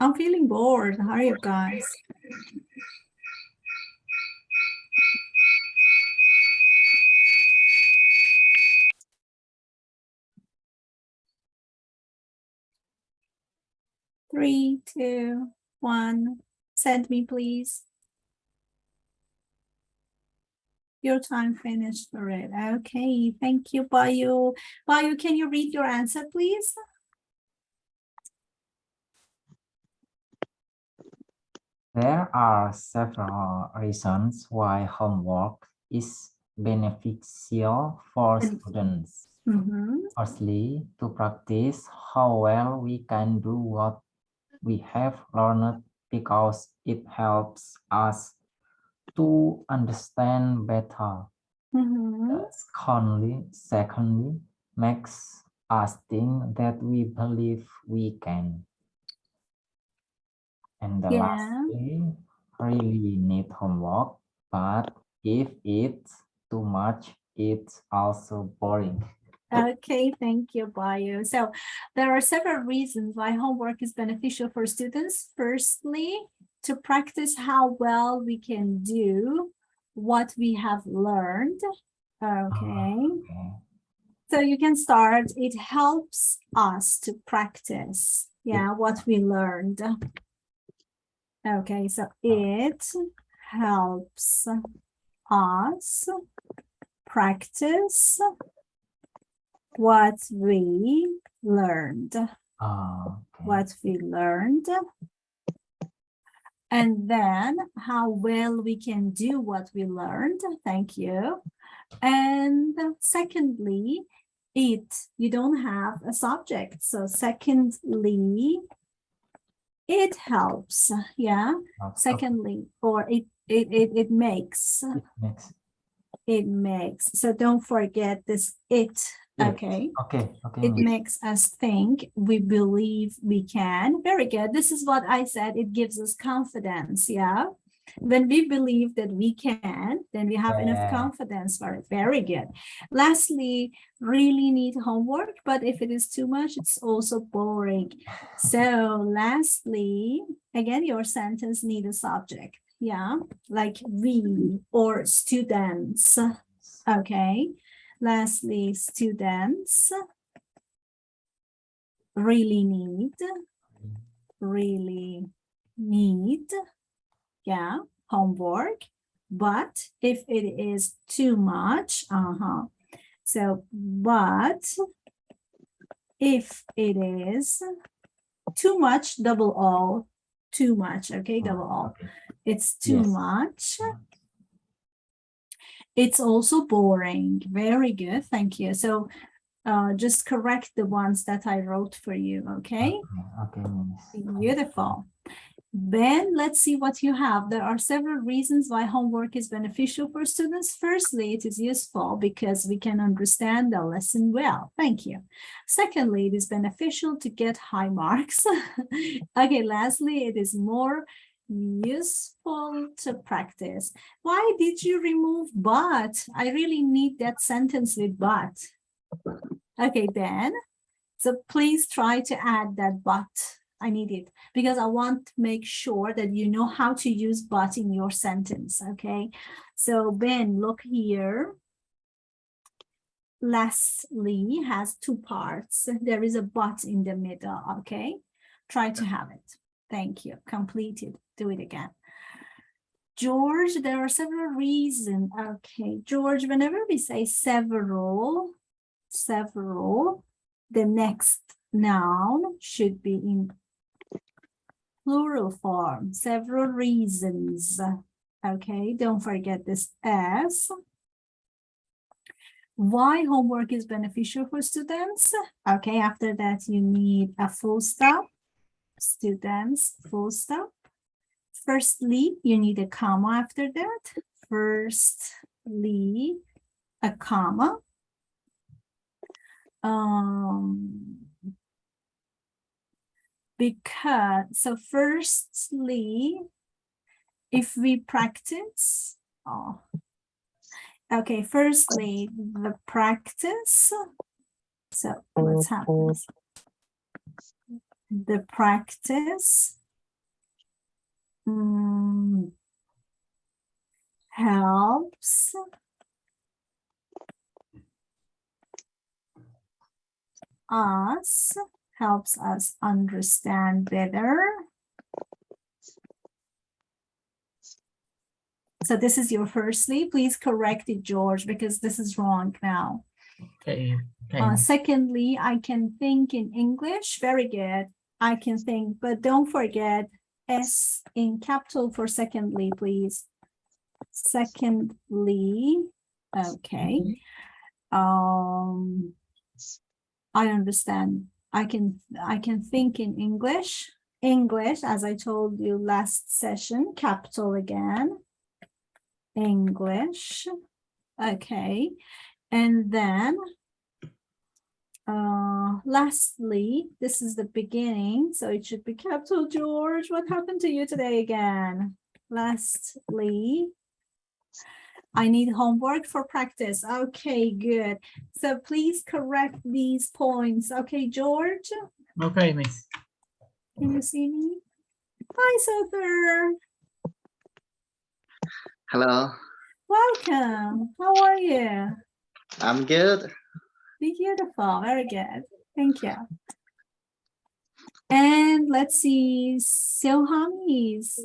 I'm feeling bored. How are you guys? Three, two, one. Send me, please. Your time finished for it. Okay, thank you, Bayu. Bayu, can you read your answer, please? There are several reasons why homework is beneficial for students. Firstly, to practice how well we can do what we have learned because it helps us to understand better. Secondly, makes us think that we believe we can. And the lastly, really need homework, but if it's too much, it's also boring. Okay, thank you, Bayu. So there are several reasons why homework is beneficial for students. Firstly, to practice how well we can do what we have learned. Okay. So you can start. It helps us to practice, what we learned. Okay, so it helps us practice what we learned. What we learned. And then how well we can do what we learned. Thank you. And secondly, you don't have a subject. So secondly, it helps. Secondly, or it makes. It makes. So don't forget this it. Okay. It makes us think, we believe we can. Very good. This is what I said. It gives us confidence. When we believe that we can, then we have enough confidence for it. Very good. Lastly, really need homework, but if it is too much, it's also boring. So lastly, again, your sentence need a subject. Like we or students. Okay. Lastly, students really need homework, but if it is too much, so but if it is too much, double O, too much, okay, double O, it's too much. It's also boring. Very good. Thank you. So just correct the ones that I wrote for you. Okay. Beautiful. Then let's see what you have. There are several reasons why homework is beneficial for students. Firstly, it is useful because we can understand the lesson well. Thank you. Secondly, it is beneficial to get high marks. Okay. Lastly, it is more useful to practice. Why did you remove but? I really need that sentence with but. Okay, then. So please try to add that but. I need it because I want to make sure that you know how to use but in your sentence. Okay. So Ben, look here. Lastly has two parts. There is a but in the middle. Okay. Try to have it. Thank you. Completed. Do it again. George, there are several reasons. Okay, George, whenever we say several, the next noun should be in plural form. Several reasons. Okay, don't forget this S. Why homework is beneficial for students? Okay, after that you need a full stop. Students, full stop. Firstly, you need a comma after that. Firstly, a comma. Because, so firstly, if we practice, okay, firstly, the practice. So what's happening? The practice helps us understand better. So this is your firstly. Please correct it, George, because this is wrong now. Okay. Secondly, I can think in English. Very good. I can think, but don't forget S in capital for secondly, please. Secondly, okay. I understand. I can think in English. English, as I told you last session, capital again. English. Okay. And then lastly, this is the beginning, so it should be capital. George, what happened to you today again? Lastly, I need homework for practice. Okay, good. So please correct these points. Okay, George, Okay, Miss. can you see me? Hi, Sofer. Hello, Welcome. How are you? I'm good. Beautiful. Very good. Thank you. And let's see, Sohami's.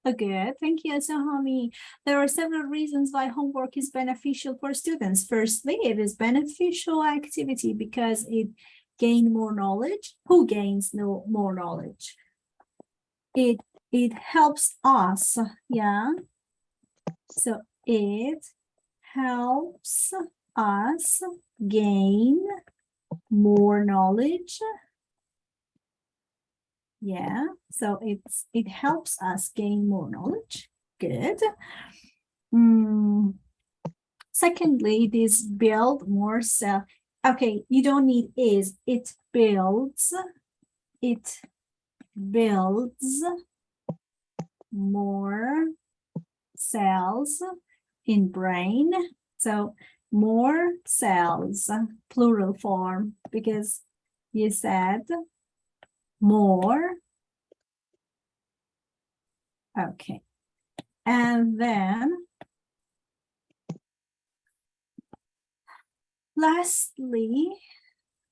Good. Thank you, Sohami. There are several reasons why homework is beneficial for students. Firstly, it is beneficial activity because it gains more knowledge. Who gains more knowledge? It helps us, yeah. So it helps us gain more knowledge. Yeah, so it helps us gain more knowledge. Good. Secondly, it is build more self. Okay, you don't need is. It builds more cells in brain. So more cells, plural form, because you said more. Okay. And then lastly,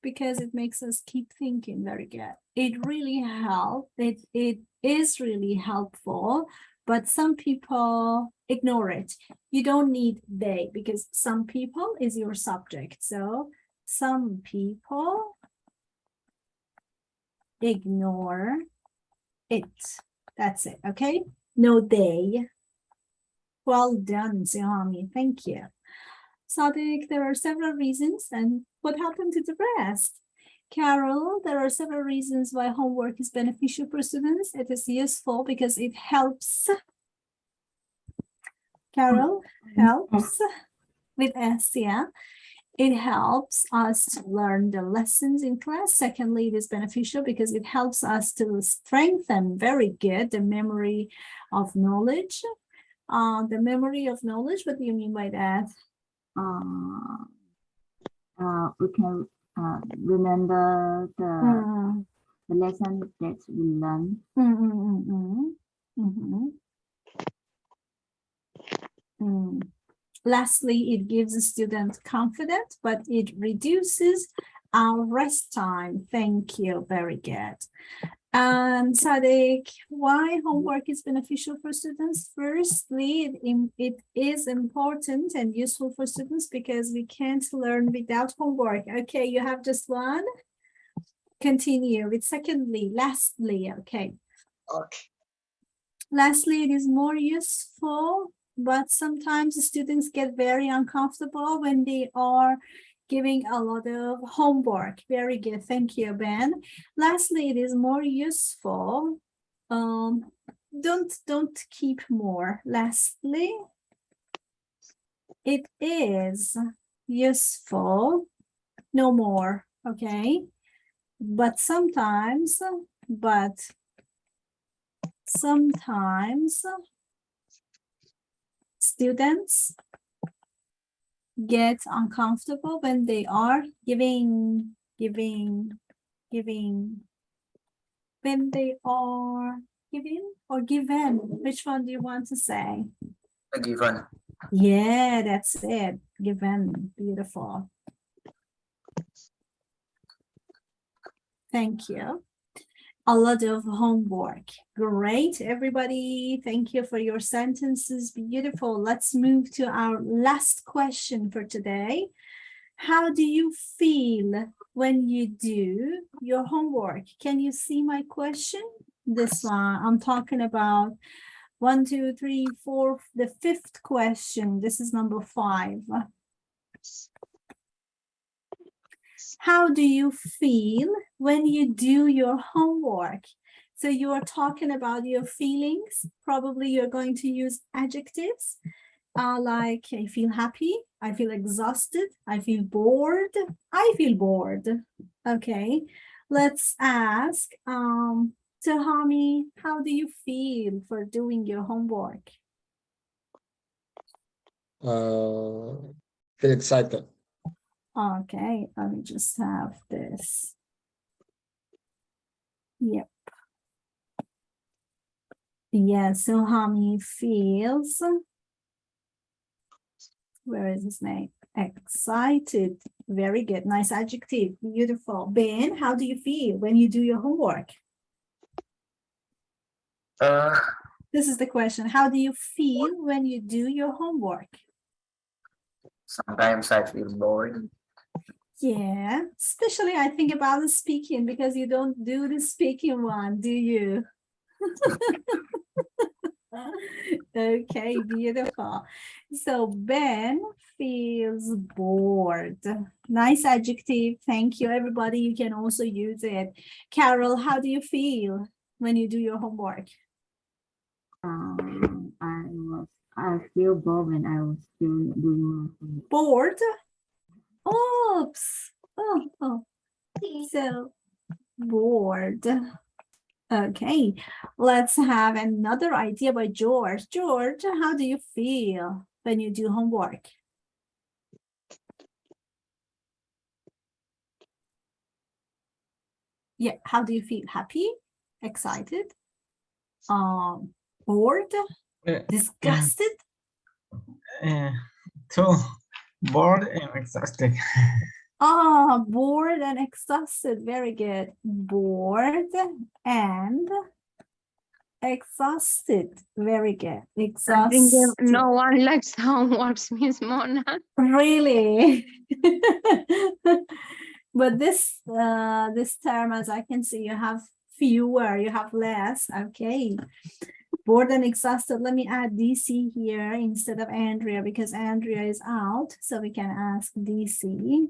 because it makes us keep thinking, very good. It really helps. It is really helpful, but some people ignore it. You don't need they, because some people is your subject. So some people ignore it. That's it, okay? No they. Well done, Xiaomi. Thank you. Sadiq, there are several reasons, and what happened to the rest? Carol, there are several reasons why homework is beneficial for students. It is useful because it helps. Carol, helps with S, yeah. It helps us to learn the lessons in class. Secondly, it is beneficial because it helps us to strengthen, very good, the memory of knowledge. The memory of knowledge, what do you mean by that? We can remember the lesson that we learned. Lastly, it gives a student confidence, but it reduces our rest time. Thank you. Very good. And Sadiq, why homework is beneficial for students? Firstly, it is important and useful for students because we can't learn without homework. Okay, you have just one. Continue with secondly, lastly, okay. Okay. Lastly, it is more useful, but sometimes students get very uncomfortable when they are giving a lot of homework. Very good. Thank you, Ben. Lastly, it is more useful. Don't keep more. Lastly, it is useful. No more. Okay. But sometimes students get uncomfortable when they are giving, when they are giving or given. Which one do you want to say? Given. Yeah, that's it. Given. Beautiful. Thank you. A lot of homework. Great, everybody. Thank you for your sentences. Beautiful. Let's move to our last question for today. How do you feel when you do your homework? Can you see my question? This one, I'm talking about 1, 2, 3, 4, the 5th question. This is number 5. How do you feel when you do your homework? So you are talking about your feelings. Probably you're going to use adjectives like I feel happy, I feel exhausted, I feel bored, I feel bored. Okay, let's ask Tahami, how do you feel for doing your homework? Feel excited. Okay, let me just have this. Yep. Yes, so Hami feels, where is his name? Excited. Very good. Nice adjective. Beautiful. Ben, how do you feel when you do your homework? This is the question. How do you feel when you do your homework? Sometimes I feel bored. Yeah, especially I think about the speaking because you don't do the speaking one, do you? Okay, beautiful. So Ben feels bored. Nice adjective. Thank you, everybody. You can also use it. Carol, how do you feel when you do your homework? I feel bored when I was still doing my homework. Bored? Oops. Oh. So bored. Okay, let's have another idea by George. George, how do you feel when you do homework? Yeah, how do you feel? Happy? Excited? Bored? Disgusted? Too bored and exhausted. Bored and exhausted. Very good. Bored and exhausted. Very good. I think Exhausted. no one likes homeworks, Miss Mona. Really? But this term, as I can see, you have fewer, you have less. Okay. Bored and exhausted. Let me add DC here instead of Andrea because Andrea is out. So we can ask DC.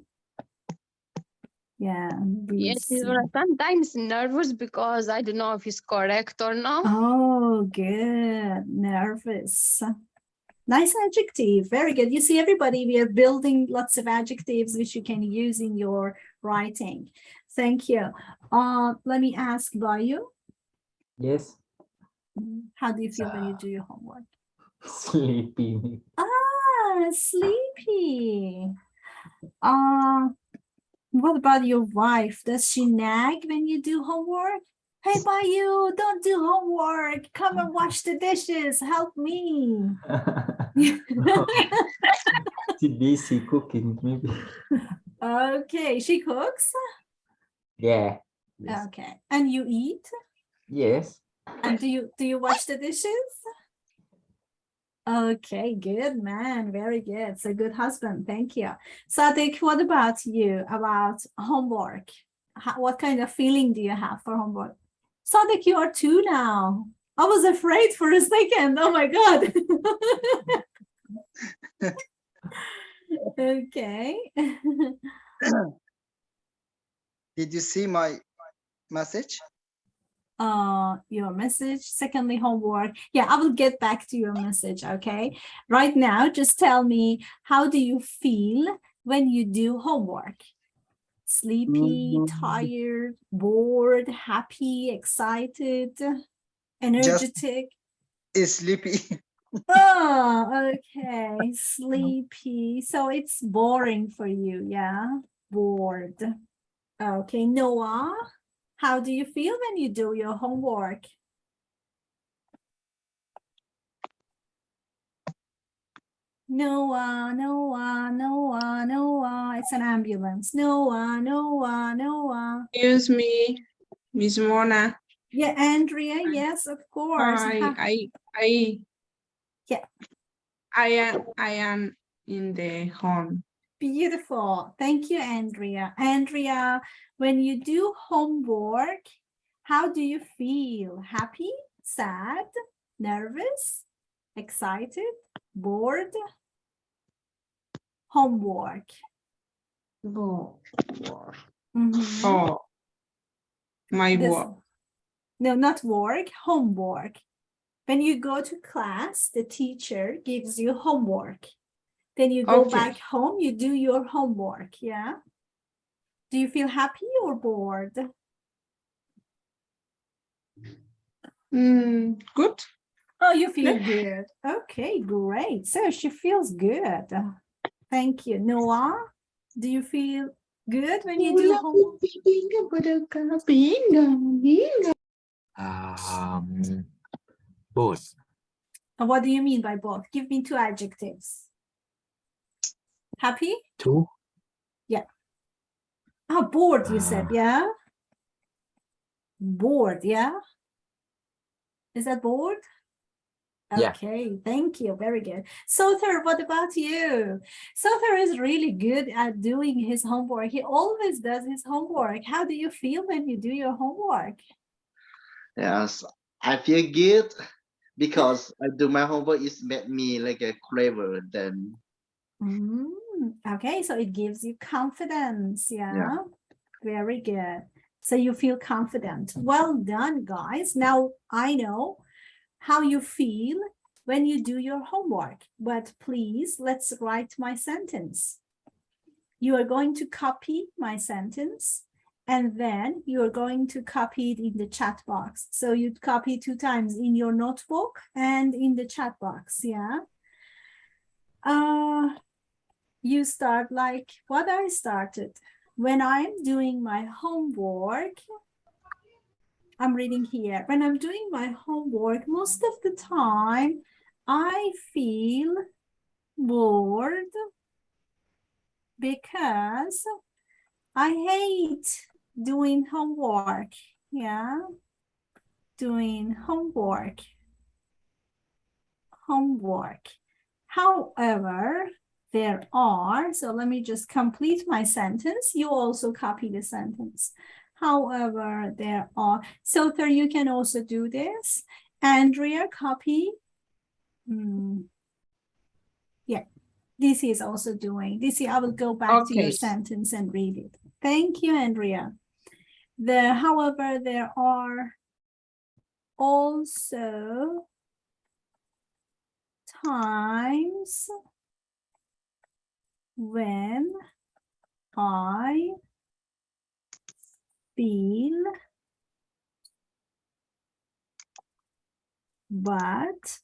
Yeah. Yes, DC. sometimes nervous because I don't know if it's correct or not. Oh, good. Nervous. Nice adjective. Very good. You see, everybody, we are building lots of adjectives which you can use in your writing. Thank you. Let me ask Bayu. Yes. How do you feel when you do your homework? Sleepy. Sleepy. What about your wife? Does she nag when you do homework? Hey, Bayu, don't do homework. Come and wash the dishes. Help me. She busy cooking, maybe. Okay, she cooks? Yeah. Yes. Okay. And you eat? Yes. And do you wash the dishes? Okay, good man. Very good. So good husband. Thank you. Sadiq, what about you? About homework? What kind of feeling do you have for homework? Sadiq, you are 2 now. I was afraid for a second. Oh my God. Okay. Did you see my message? Your message. Secondly, homework. Yeah, I will get back to your message. Okay. Right now, just tell me, how do you feel when you do homework? Sleepy, tired, bored, happy, excited, energetic? Sleepy. Oh, okay. Sleepy. So it's boring for you, yeah? Bored. Okay, Noah, how do you feel when you do your homework? Noah, Noah, Noah, Noah. It's an ambulance. Noah, Noah, Noah. Excuse me, Miss Mona. Yeah, Andrea, yes, of course. Yeah. I am in the home. Beautiful. Thank you, Andrea. Andrea, when you do homework, How do you feel? Happy, sad, nervous, excited, bored? Homework. Mhm. Oh, my This- work. No, not work, homework. When you go to class, the teacher gives you homework. Then you go Okay. back home, you do your homework, yeah? Do you feel happy or bored? Good. Oh, you feel good. Okay, great. So she feels good. Thank you. Noah, do you feel good when you do homework? Both. What do you mean by both? Give me 2 adjectives. Happy? Two. Yeah. Oh, bored, you said, yeah? Bored, yeah? Is that bored? Yeah. Okay, thank you. Very good. Sothar, what about you? Sothar is really good at doing his homework. He always does his homework. How do you feel when you do your homework? Yes, I feel good because I do my homework. It's made me like a clever than Okay, so it gives you confidence. Yeah, Yeah. very good. So you feel confident. Well done, guys. Now I know how you feel when you do your homework, but please let's write my sentence. You are going to copy my sentence and then you are going to copy it in the chat box. So you'd copy 2 times in your notebook and in the chat box, yeah? You start like what I started. When I'm doing my homework, I'm reading here. When I'm doing my homework, most of the time, I feel bored because I hate doing homework. Yeah, doing homework. However, there are, so let me just complete my sentence. You also copy the sentence. However, there are, so there you can also do this. Andrea, copy. Yeah, this is also doing. This I will go back to your Okay. sentence and read it. Thank you, Andrea. However, there are also times when I feel but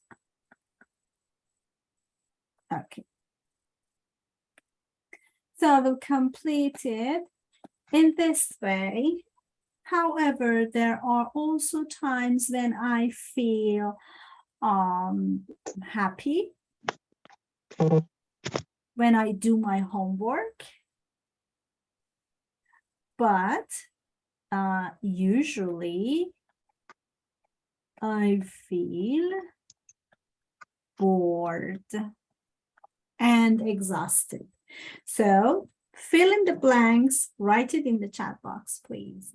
okay. So I will complete it in this way. However, there are also times when I feel happy when I do my homework, but usually I feel bored and exhausted. So fill in the blanks, write it in the chat box, please.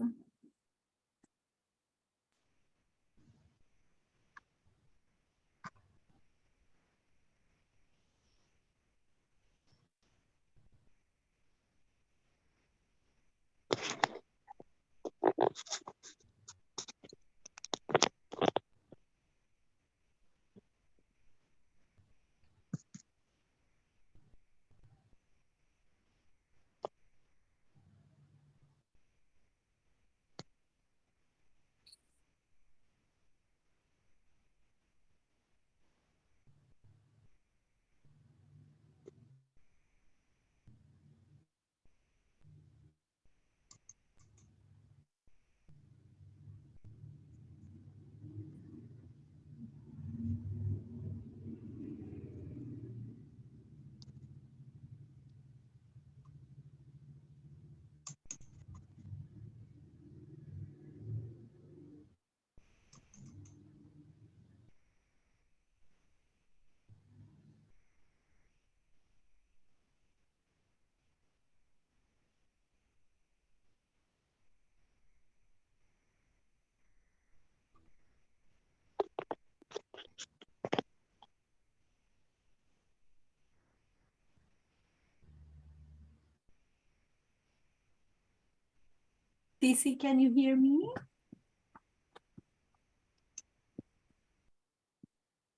DC, can you hear me?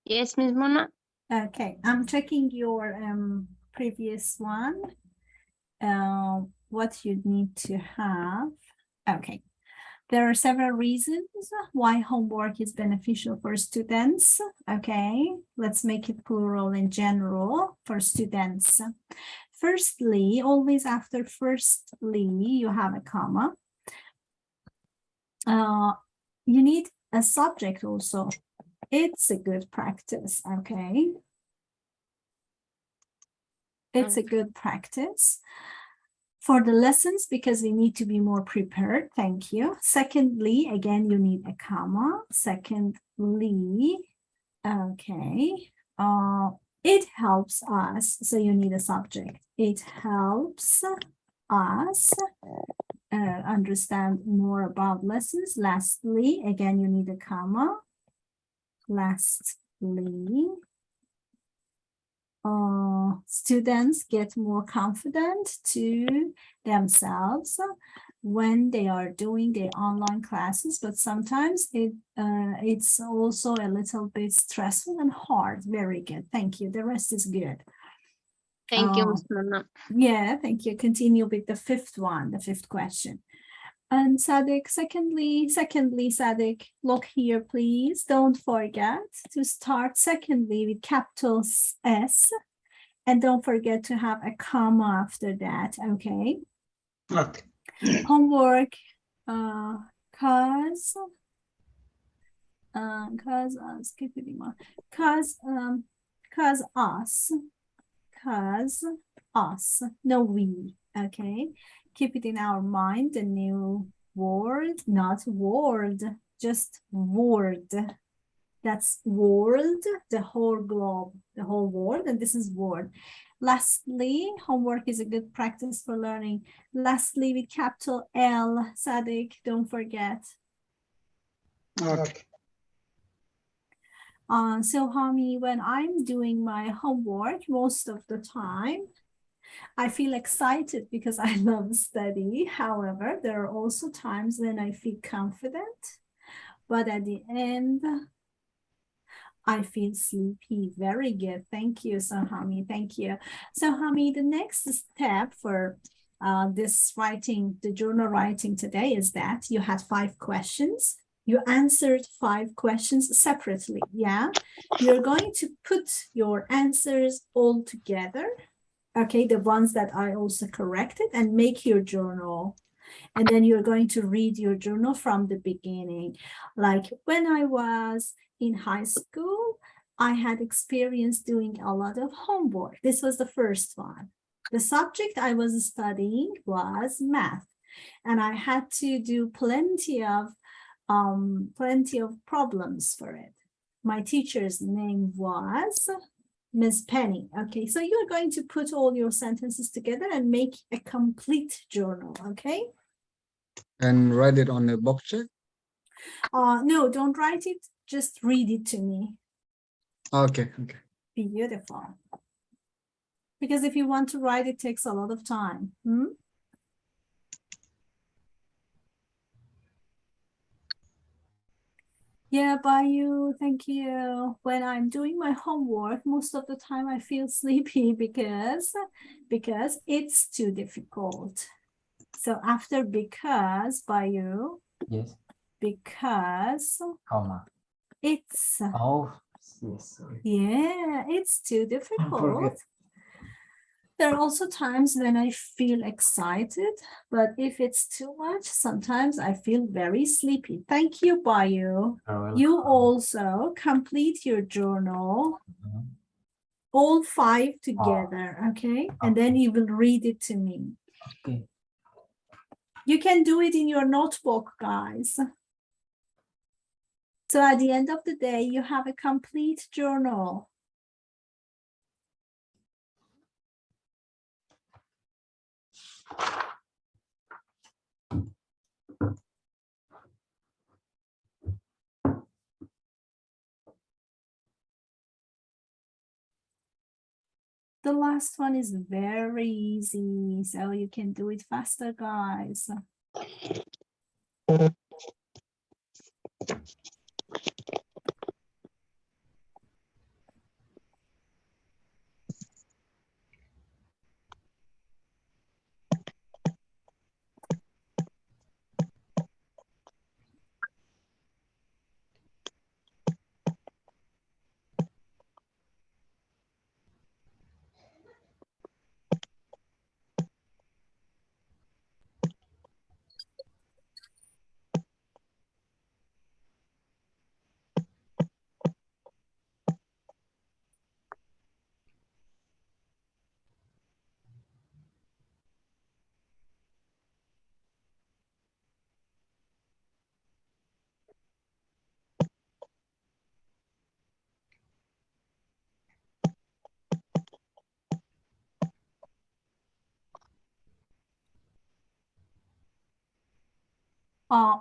Yes, Miss Mona. Okay, I'm checking your previous one. What you need to have. Okay. There are several reasons why homework is beneficial for students. Okay, let's make it plural in general for students. Firstly, always after firstly, you have a comma. You need a subject also. It's a good practice, okay? It's a good practice. For the lessons, because we need to be more prepared. Thank you. Secondly, again, you need a comma. Secondly, okay. It helps us. So you need a subject. It helps us understand more about lessons. Lastly, again, you need a comma. Lastly, students get more confident to themselves when they are doing their online classes, but sometimes it's also a little bit stressful and hard. Very good. Thank you. The rest is good. Thank you, Miss Mona. Yeah, thank you. Continue with the fifth one, the fifth question. And Sadik, secondly, Sadik, look here, please. Don't forget to start secondly with capital S. And don't forget to have a comma after that, okay? Okay. Homework, cause us, no we, okay? Keep it in our mind, the new word, not word, just word. That's world, the whole globe, the whole world, and this is word. Lastly, homework is a good practice for learning. Lastly, with capital L, Sadik, don't forget. Okay. So Hami, when I'm doing my homework, most of the time, I feel excited because I love study. However, there are also times when I feel confident, but at the end, I feel sleepy. Very good. Thank you, Sahami. Thank you. So, Hami, the next step for this writing, the journal writing today is that you had 5 questions. You answered 5 questions separately. Yeah. You're going to put your answers all together. Okay. The ones that I also corrected, and make your journal. And then you're going to read your journal from the beginning. Like when I was in high school, I had experience doing a lot of homework. This was the first one. The subject I was studying was math, and I had to do plenty of problems for it. My teacher's name was Ms. Penny. Okay, so you're going to put all your sentences together and make a complete journal, okay? And write it on the box check. No, don't write it. Just read it to me. Okay. Beautiful. Because if you want to write, it takes a lot of time. Yeah, Bayu, thank you. When I'm doing my homework, most of the time I feel sleepy because it's too difficult. So after because, Bayu. Yes. Because. Comma. It's. Oh, yes. Yeah, it's too difficult. There are also times when I feel excited, but if it's too much, sometimes I feel very sleepy. Thank you, Bayu. You also complete your journal, all 5 together, okay? And then you will read it to me. Okay. You can do it in your notebook, guys. So at the end of the day, you have a complete journal. The last one is very easy, so you can do it faster, guys.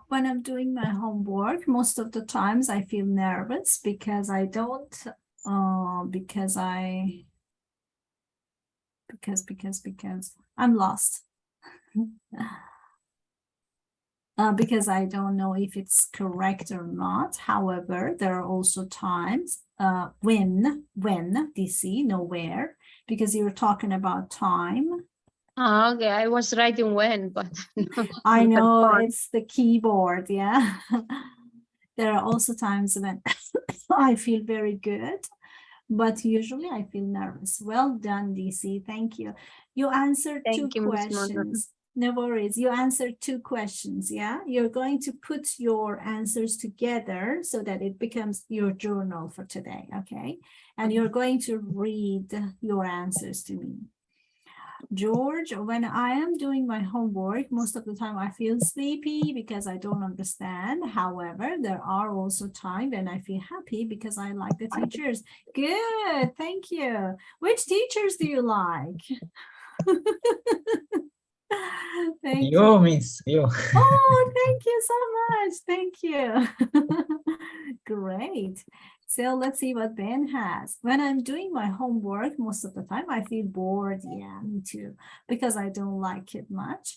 When I'm doing my homework, most of the times I feel nervous because I don't, because I'm lost. Because I don't know if it's correct or not. However, there are also times when DC, nowhere, because you're talking about time. Okay, I was writing when, but I know it's the keyboard, yeah. There are also times when I feel very good, but usually I feel nervous. Well done, DC. Thank you. You answered two Thank you, Miss Mona. questions. No worries. You answered two questions, yeah? You're going to put your answers together so that it becomes your journal for today, okay? And you're going to read your answers to me. George, when I am doing my homework, most of the time I feel sleepy because I don't understand. However, there are also times when I feel happy because I like the teachers. Good, thank you. Which teachers do you like? Thank You, Miss, you. Oh, thank you so much. Thank you. Great. So let's see what Ben has. When I'm doing my homework, most of the time I feel bored. Yeah, me too, because I don't like it much.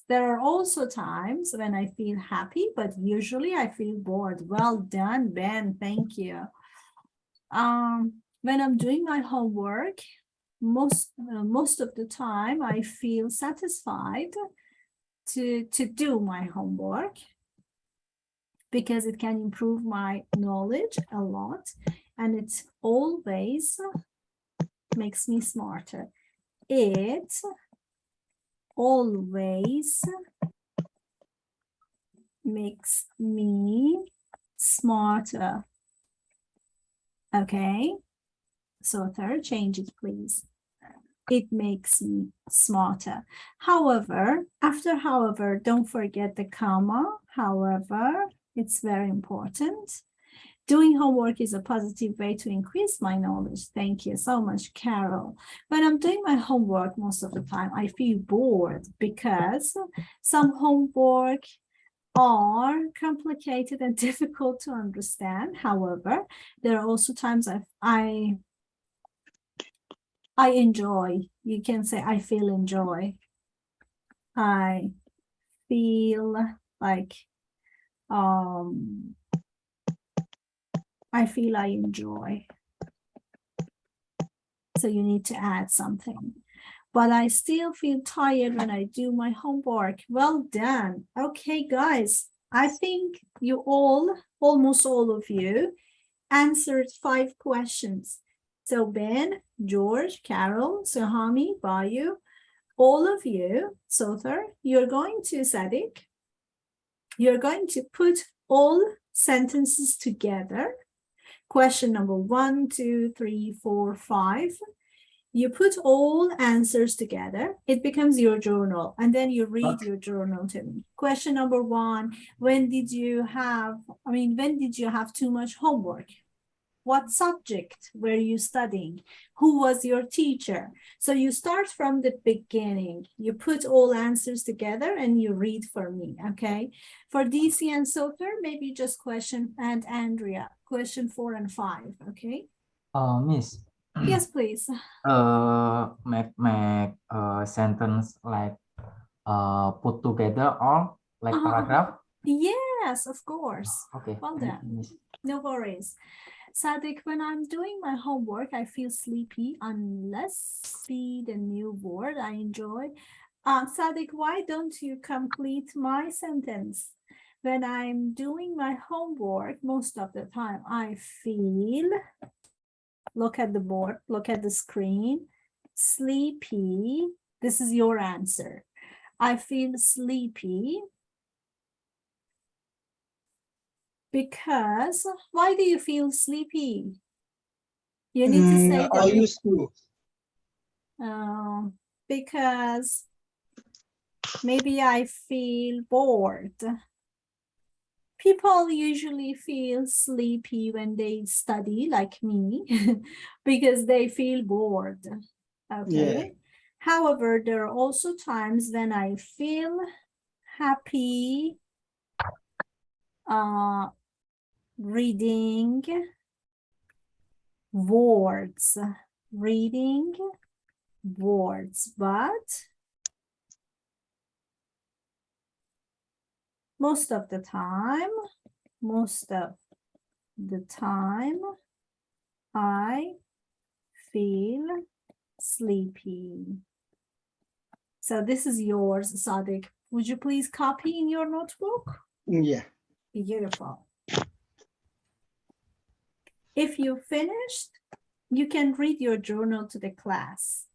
There are also times when I feel happy, but usually I feel bored. Well done, Ben. Thank you. When I'm doing my homework, most of the time I feel satisfied to do my homework because it can improve my knowledge a lot, and it always makes me smarter. It always makes me smarter. Okay, so third, change it, please. It makes me smarter. However, don't forget the comma. However, it's very important. Doing homework is a positive way to increase my knowledge. Thank you so much, Carol. When I'm doing my homework, most of the time, I feel bored because some homework are complicated and difficult to understand. However, there are also times I enjoy. You can say I feel enjoy. I feel like I feel I enjoy. So you need to add something. But I still feel tired when I do my homework. Well done. Okay, guys, I think you almost all of you, answered 5 questions. So Ben, George, Carol, Suhami, Bayu, all of you, Sothar, you're going to Sadiq, you're going to put all sentences together. Question number 1, 2, 3, 4, 5. You put all answers together. It becomes your journal, and then you read your journal to me. Question number 1, when did you have too much homework? What subject were you studying? Who was your teacher? So you start from the beginning. You put all answers together and you read for me, okay? For DC and Sofer, maybe just question, and Andrea, question 4 and 5, okay? Miss. Yes, please. Make sentence like put together or Like paragraph? Yes, of course. Okay. Well done. No worries. Sadik, when I'm doing my homework, I feel sleepy unless see the new word I enjoy. Sadik, why don't you complete my sentence? When I'm doing my homework, most of the time I feel, look at the board, look at the screen, sleepy. This is your answer. I feel sleepy because, why do you feel sleepy? You need to say I that. used to. Because maybe I feel bored. People usually feel sleepy when they study, like me, because they feel bored. Okay. Yeah. However, there are also times when I feel happy reading words, but most of the time, I feel sleepy. So this is yours, Sadiq. Would you please copy in your notebook? Yeah. Beautiful. If you finished, you can read your journal to the class.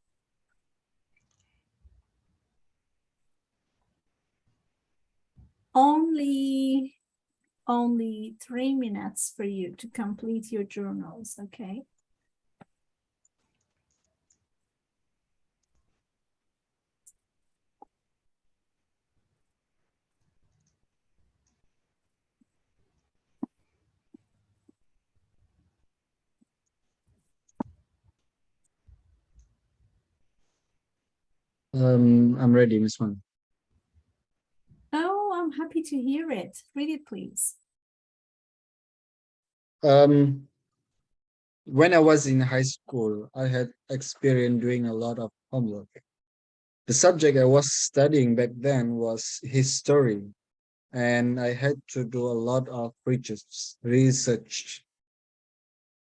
Only 3 minutes for you to complete your journals, okay? I'm ready, Miss One. Oh, I'm happy to hear it. Read it, please. When I was in high school, I had experience doing a lot of homework. The subject I was studying back then was history, and I had to do a lot of research.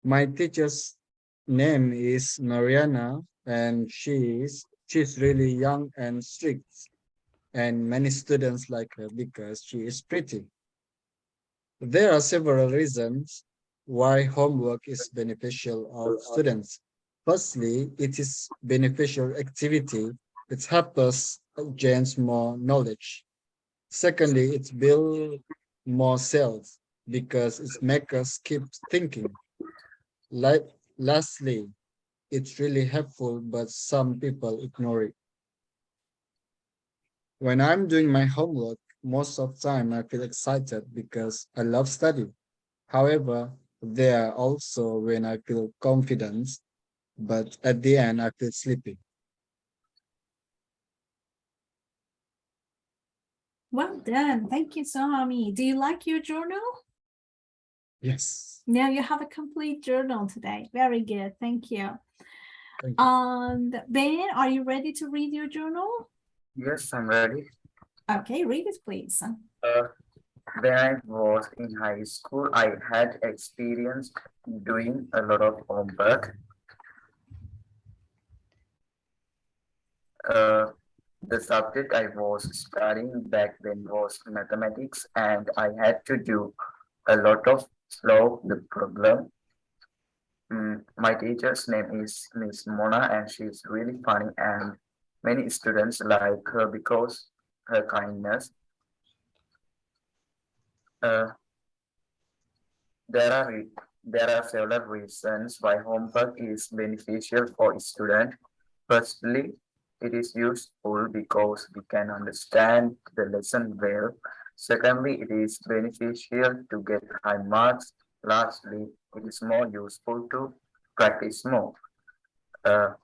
My teacher's name is Mariana, and she's really young and strict, and many students like her because she is pretty. There are several reasons why homework is beneficial of students. Firstly, it is beneficial activity. It helps us gain more knowledge. Secondly, it builds more cells because it makes us keep thinking. Like, lastly, it's really helpful, but some people ignore it. When I'm doing my homework, most of the time I feel excited because I love study. However, there are also when I feel confident, but at the end I feel sleepy. Well done. Thank you, Sahami. Do you like your journal? Yes. Now you have a complete journal today. Very good. Thank you. Thank you. And Ben, are you ready to read your journal? Yes, I'm ready. Okay, read it, please. When I was in high school, I had experience doing a lot of homework. The subject I was studying back then was mathematics, and I had to do a lot of solve the problem. My teacher's name is Miss Mona, and she's really funny, and many students like her because her kindness. Uh, there are there are several reasons why homework is beneficial for a student. Firstly, it is useful because we can understand the lesson well. Secondly, it is beneficial to get high marks. Lastly, it is more useful to practice more. Uh,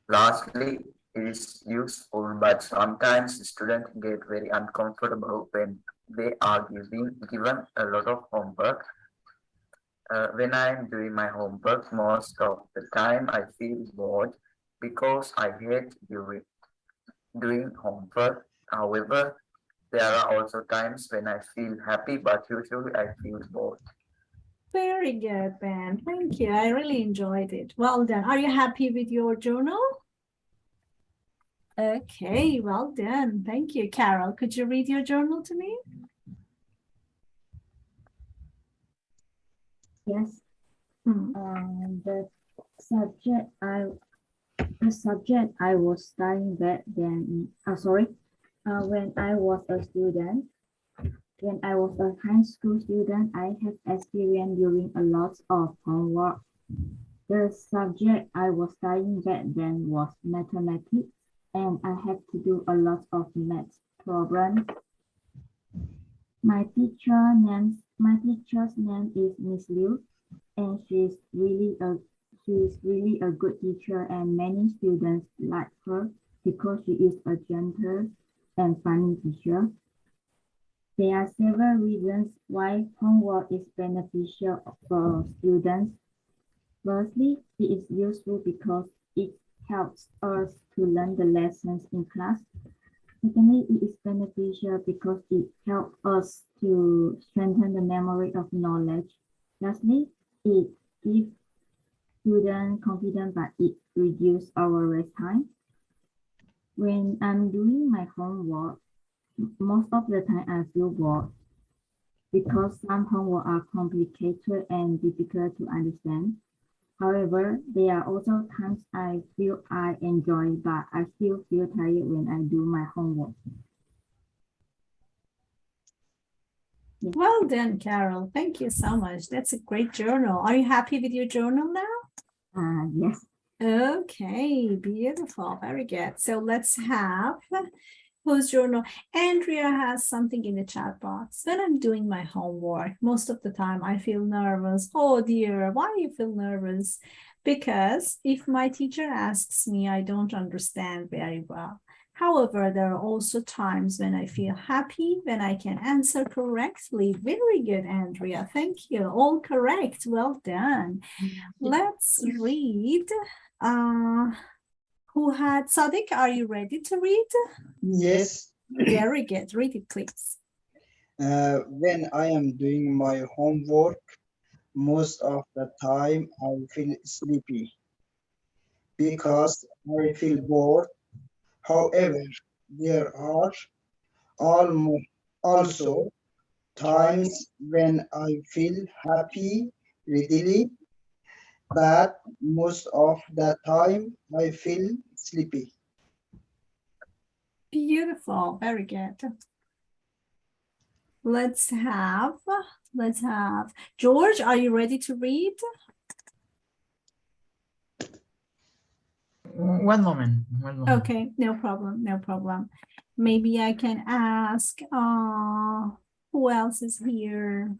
Lastly, it is useful, but sometimes students get very uncomfortable when they are given a lot of homework. When I'm doing my homework, most of the time I feel bored because I hate doing homework. However, There are also times when I feel happy, but usually I feel bored. Very good, Ben. Thank you. I really enjoyed it. Well done. Are you happy with your journal? Okay, well done. Thank you, Carol. Could you read your journal to me? Yes. Hmm. The subject I was studying back then, when I was a student, when I was a high school student, I have experience doing a lot of homework. The subject I was studying back then was mathematics, and I had to do a lot of math problems. My teacher's name is Miss Liu, and she's really a good teacher, and many students like her because she is a gentle and funny teacher. There are several reasons why homework is beneficial for students. Firstly, it is useful because it helps us to learn the lessons in class. Secondly, it is beneficial because it helps us to strengthen the memory of knowledge. Lastly, it gives students confidence, but it reduces our rest time. When I'm doing my homework, most of the time I feel bored because some homework are complicated and difficult to understand. However, there are also times I feel I enjoy, but I still feel tired when I do my homework. Well done, Carol. Thank you so much. That's a great journal. Are you happy with your journal now? Yes. Okay, beautiful. Very good. So let's have whose journal. Andrea has something in the chat box. When I'm doing my homework, most of the time I feel nervous. Oh dear, why do you feel nervous? Because if my teacher asks me, I don't understand very well. However, there are also times when I feel happy, when I can answer correctly. Very good, Andrea. Thank you. All correct. Well done. Let's read. Who had Sadiq? Are you ready to read? Yes. Very good. Read it, please. When I am doing my homework, most of the time I feel sleepy because I feel bored. However, there are also times when I feel happy, readily, but most of the time I feel sleepy. Beautiful. Very good. Let's have George. Are you ready to read? One moment. Okay, no problem. Maybe I can ask who else is here?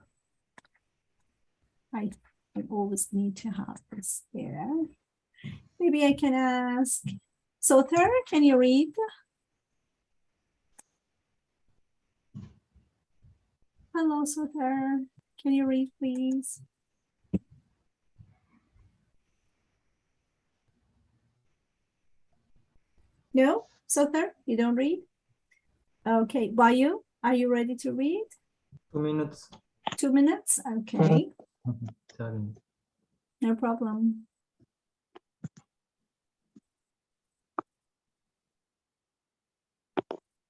I always need to have this there. Maybe I can ask Sother, can you read? Hello, Sother. Can you read, please? No, Sother, you don't read? Okay, Bayu, are you ready to read? 2 minutes. 2 minutes, okay. Sorry. No problem.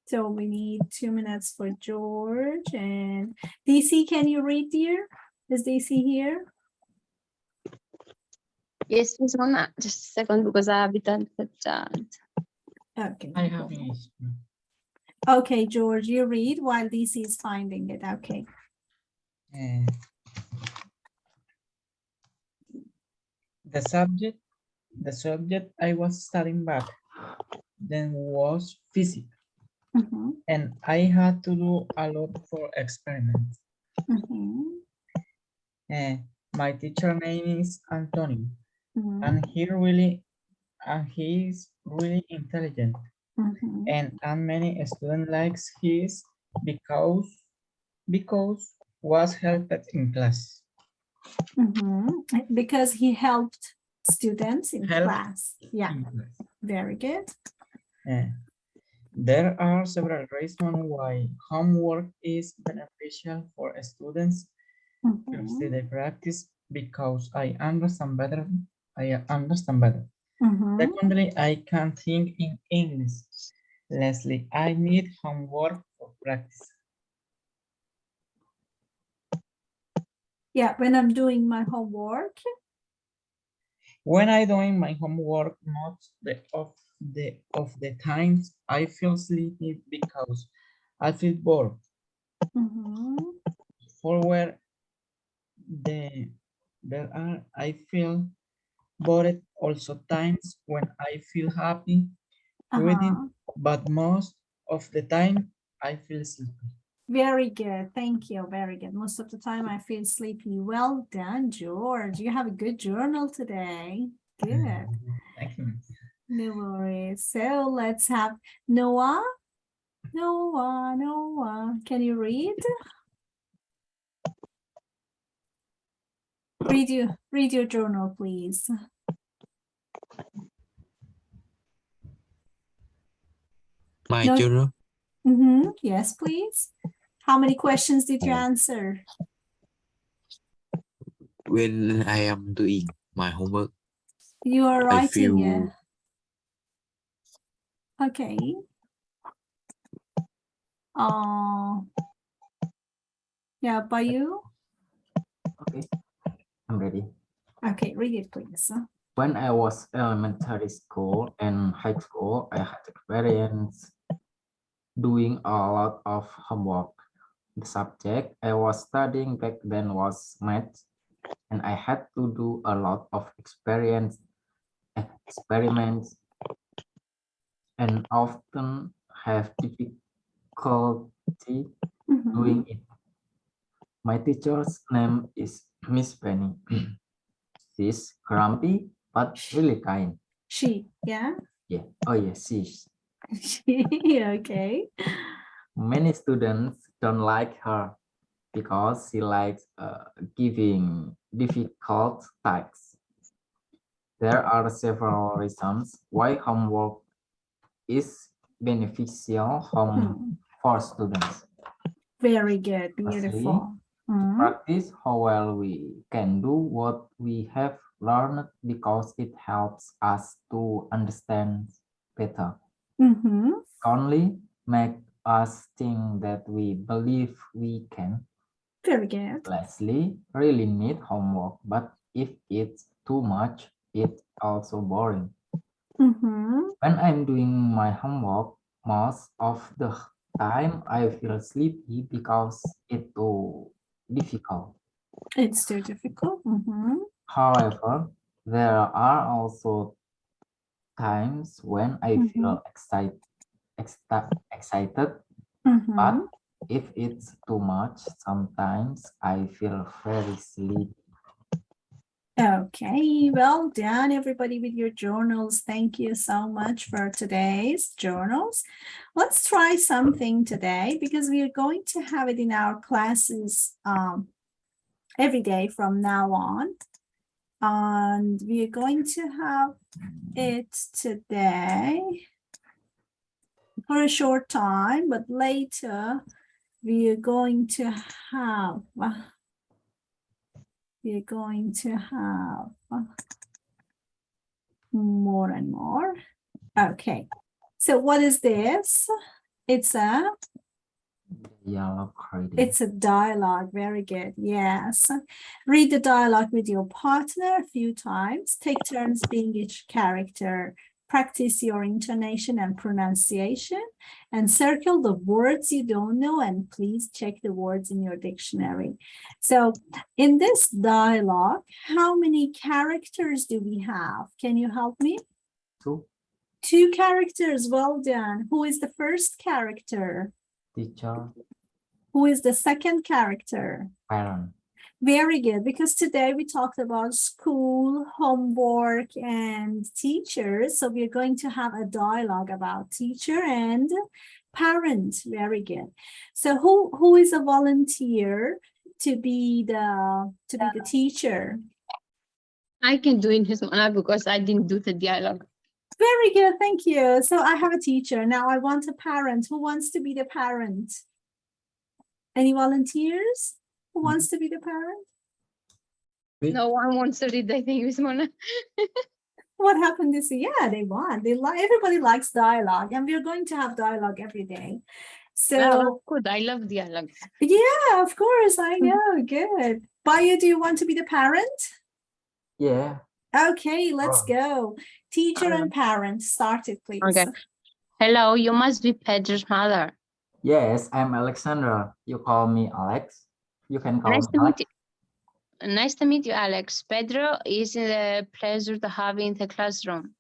So we need 2 minutes for George and DC, can you read, dear? Is DC here? Yes, Miss Mona. Just a second because I haven't the chat. Okay. I have English. Okay, George, you read while DC is finding it. Okay. The subject I was studying back then was physics. And I had to do a lot for experiments. My teacher name is Anthony, and he's really intelligent. And many students likes his because was helped in class. Because he helped students in class. Yeah, very good. There are several reasons why homework is beneficial for students. Firstly, they practice because I understand better. Secondly, I can think in English. Lastly, I need homework for practice. Yeah, when I'm doing my homework. When I doing my homework, most of the times I feel sleepy because I feel bored. For where there are I feel bored also times when I feel happy reading, but most of the time I feel sleepy. Very good. Thank you. Very good. Most of the time I feel sleepy. Well done, George. You have a good journal today. Good. Thank you. No worries. So let's have Noah. Noah. Can you read? Read your journal, please. My journal. Yes, please. How many questions did you answer? When I am doing my homework, You are I writing, feel yeah. Okay. Yeah, by you? Okay, I'm ready. Okay, read it, please. When I was elementary school and high school, I had experience doing a lot of homework. The subject I was studying back then was math, and I had to do a lot of experiments and often have difficulty doing it. My teacher's name is Miss Penny. She's grumpy, but really kind. She, yeah? Yeah. Oh, yeah, she's. Okay. Many students don't like her because she likes giving difficult tasks. There are several reasons why homework is beneficial for students. Very good, Firstly, beautiful. practice how well we can do what we have learned because it helps us to understand better. Only make us think that we believe we can. Very good. Lastly, really need homework, but if it's too much, it's also boring. When I'm doing my homework, most of the time I feel sleepy because it's too difficult. It's too difficult. However, there are also times when I feel excited, but if it's too much, sometimes I feel very sleepy. Okay, well done, everybody, with your journals. Thank you so much for today's journals. Let's try something today because we are going to have it in our classes every day from now on. And we are going to have it today for a short time, but later we are going to have more and more. Okay, so what is this? It's a dialogue. Very good. Yes. Read the dialogue with your partner a few times. Take turns being each character. Practice your intonation and pronunciation, and circle the words you don't know, and please check the words in your dictionary. So in this dialogue, how many characters do we have? Can you help me? Two characters. Well done. Who is the first character? Teacher. Who is the second character? Parent. Very good, because today we talked about school, homework, and teachers. So we're going to have a dialogue about teacher and parent. Very good. So who is a volunteer to be the teacher? I can do it, Miss Mana, because I didn't do the dialogue. Very good, thank you. So I have a teacher. Now I want a parent. Who wants to be the parent? Any volunteers? Who wants to be the parent? No one wants to read, I think, Miss Mona. What happened this year? Yeah, they want. They like. Everybody likes dialogue, and we're going to have dialogue every day. So good. I love dialogue. yeah, of course, I know. Good. Bayu, do you want to be the parent? Yeah. Okay, let's Oh. go. Teacher and parent. Start it, please. Okay. Hello, you must be Pedro's mother. Yes, I'm Alexandra. You call me Alex. You can call Nice me to Alex. meet you. Nice to meet you, Alex. Pedro is a pleasure to have in the classroom.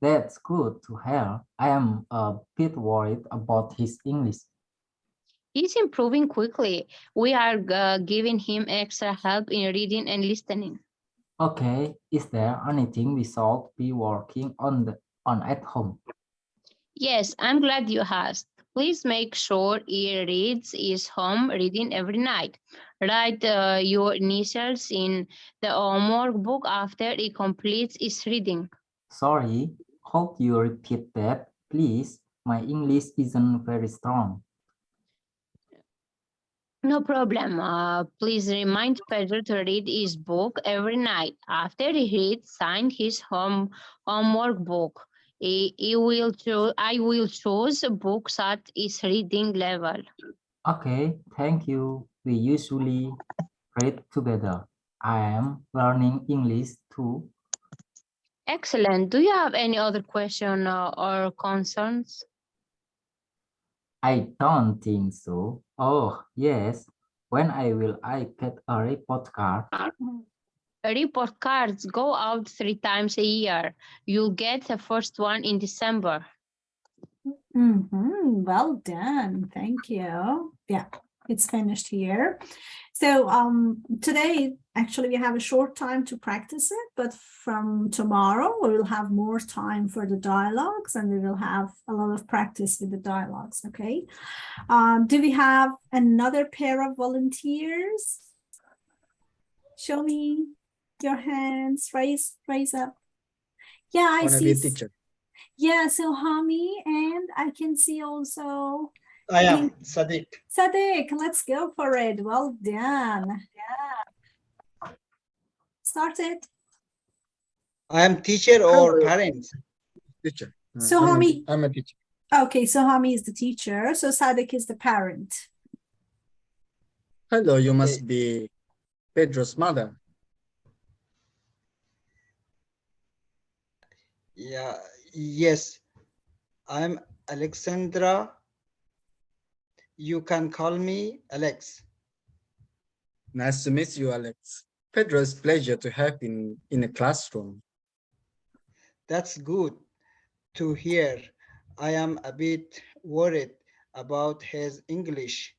That's good to hear. I am a bit worried about his English. He's improving quickly. We are giving him extra help in reading and listening. Okay, is there anything we should be working on at home? Yes, I'm glad you asked. Please make sure he reads his home reading every night. Write your initials in the homework book after he completes his reading. Sorry, could you repeat that, please? My English isn't very strong. No problem. Please remind Pedro to read his book every night. After he reads, sign his homework book. I will choose books at his reading level. Okay, thank you. We usually read together. I am learning English too. Excellent. Do you have any other question or concerns? I don't think so. Oh, yes. When I get a report card? Report cards go out 3 times a year. You'll get the first one in December. Well done. Thank you. Yeah, it's finished here. So today, actually, we have a short time to practice it, but from tomorrow, we will have more time for the dialogues and we will have a lot of practice with the dialogues, okay? Do we have another pair of volunteers? Show me your hands, raise up. Yeah, I Wanna see. be a teacher. Yeah, so Hami, and I can see also. I am Sadiq. Sadiq, let's go for it. Well done. Yeah. Start it. I am teacher or parent? Teacher. So Hami. I'm a teacher. Okay, so Hami is the teacher. So Sadiq is the parent. Hello, you must be Pedro's mother. Yeah, yes. I'm Alexandra. You can call me Alex. Nice to meet you, Alex. Pedro, it's a pleasure to have in a classroom. That's good to hear. I am a bit worried about his English.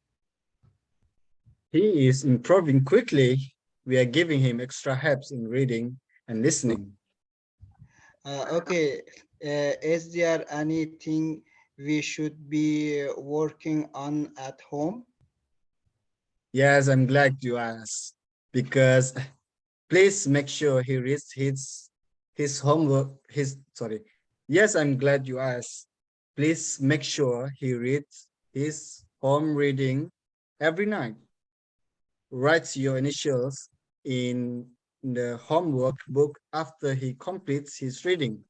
He is improving quickly. We are giving him extra helps in reading and listening. Okay, is there anything we should be working on at home? Yes, I'm glad you asked, because please make sure he reads his homework. Yes, I'm glad you asked. Please make sure he reads his home reading every night. Write your initials in the homework book after he completes his reading.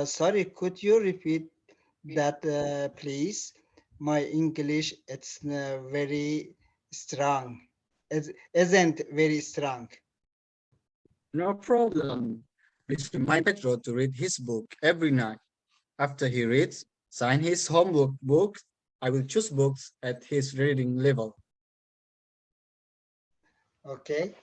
Sorry, could you repeat that, please? My English, it's very strong. It isn't very strong. No problem. Please remind Pedro to read his book every night. After he reads, sign his homework book. I will choose books at his reading level. Okay.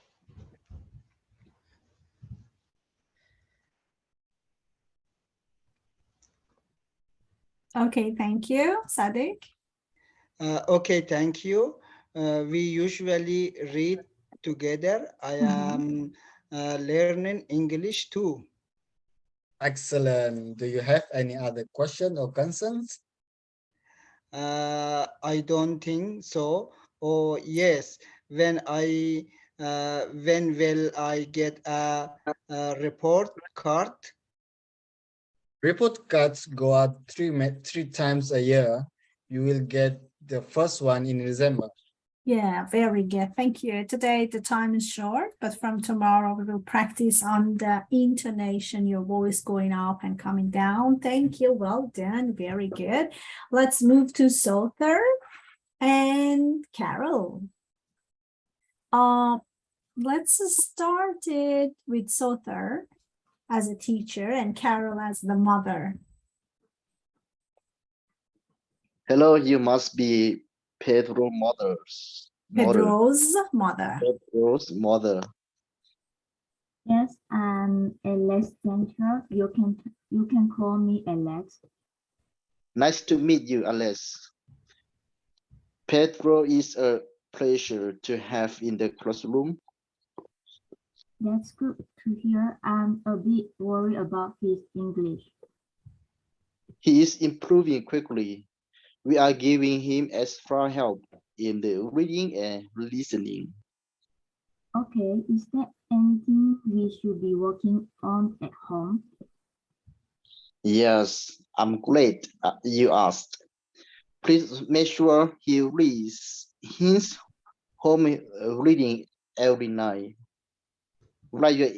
Okay, thank you, Sadiq. Okay, thank you. We usually read together. I am learning English too. Excellent. Do you have any other question or concerns? I don't think so. Oh yes, when will I get a report card? Report cards go out three times a year. You will get the first one in December. Yeah, very good. Thank you. Today the time is short, but from tomorrow we will practice on the intonation, your voice going up and coming down. Thank you. Well done. Very good. Let's move to Sothar and Carol. Let's start it with Sothar as a teacher and Carol as the mother. Hello, you must be Pedro's mother. Pedro's mother. Pedro's mother. Yes, I'm Alex Central. You can call me Alex. Nice to meet you, Alex. Pedro is a pleasure to have in the classroom. That's good to hear. I'm a bit worried about his English. He is improving quickly. We are giving him extra help in the reading and listening. Okay, is there anything we should be working on at home? Yes, I'm glad you asked. Please make sure he reads his home reading every night. Write your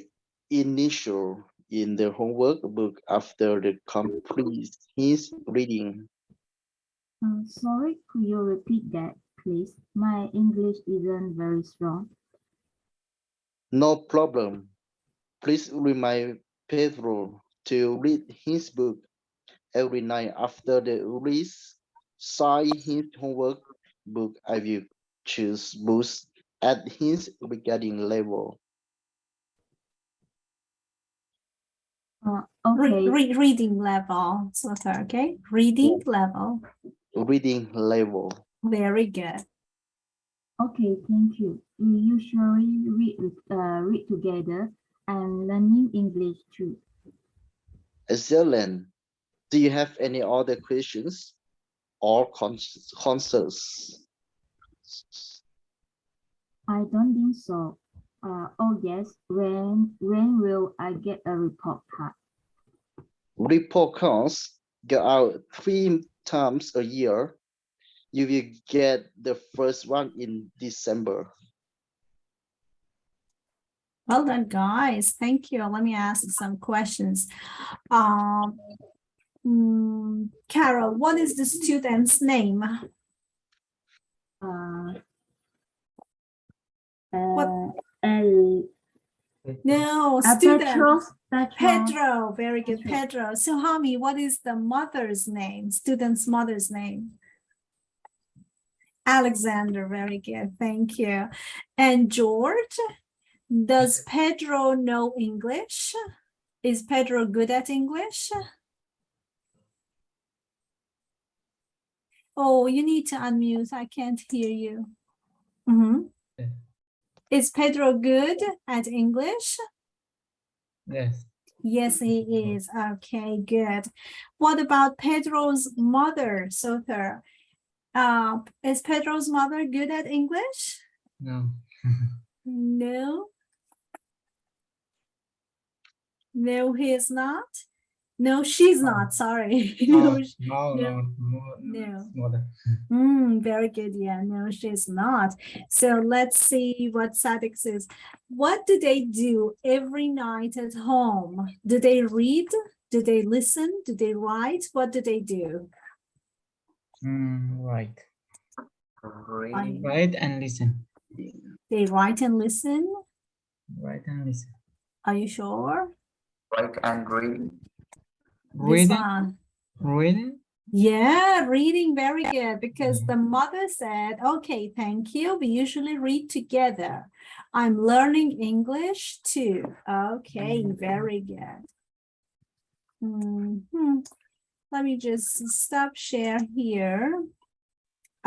initial in the homework book after the complete his reading. Sorry, could you repeat that, please? My English isn't very strong. No problem. Please remind Pedro to read his book every night after the release. Sign his homework book. I will choose books at his regarding level. Okay. Reading level, Sothar, okay? Reading level. Reading level. Very good. Okay, thank you. We usually read together and learning English too. Excellent. Do you have any other questions or concerns? I don't think so. Oh yes, when will I get a report card? Report cards go out 3 times a year. You will get the first one in December. Well done, guys. Thank you. Let me ask some questions. Carol, what is the student's name? No, student. Pedro. Very good, Pedro. So, Hami, what is the mother's name? Student's mother's name? Alexander. Very good. Thank you. And George, does Pedro know English? Is Pedro good at English? Oh, you need to unmute. I can't hear you. Is Pedro good at English? Yes. Yes, he is. Okay, good. What about Pedro's mother, Sothar? Is Pedro's mother good at English? No. No. No, he is not. No, she's not. Sorry. No. Very good. Yeah, no, she's not. So let's see what Sadik says. What do they do every night at home? Do they read? Do they listen? Do they write? What do they do? Right. Write and listen. They write and listen? Write and listen. Are you sure? Write and read. Reading? Reading? Yeah, reading, very good, because the mother said, okay, thank you. We usually read together. I'm learning English too. Okay, very good. Let me just stop share here.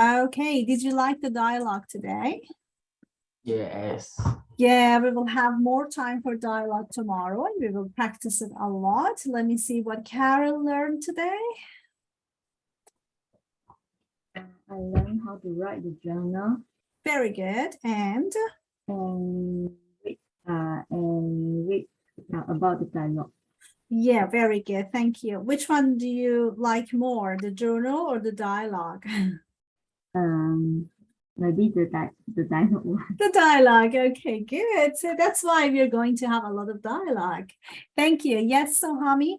Okay, did you like the dialogue today? Yes. Yeah, we will have more time for dialogue tomorrow and we will practice it a lot. Let me see what Carol learned today. I learned how to write the journal. Very good. And read about the dialogue. Yeah, very good. Thank you. Which one do you like more, the journal or the dialogue? Maybe the dialogue one. The dialogue. Okay, good. So that's why we're going to have a lot of dialogue. Thank you. Yes, Sohami.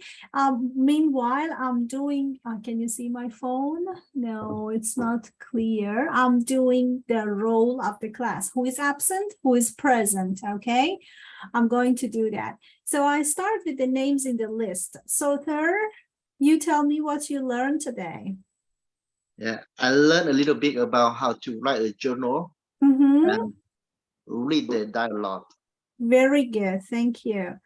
Meanwhile, I'm doing, can you see my phone? No, it's not clear. I'm doing the roll of the class. Who is absent? Who is present? Okay, I'm going to do that. So I start with the names in the list. So third, you tell me what you learned today. Yeah, I learned a little bit about how to write a journal and read the dialogue. Very good, thank you.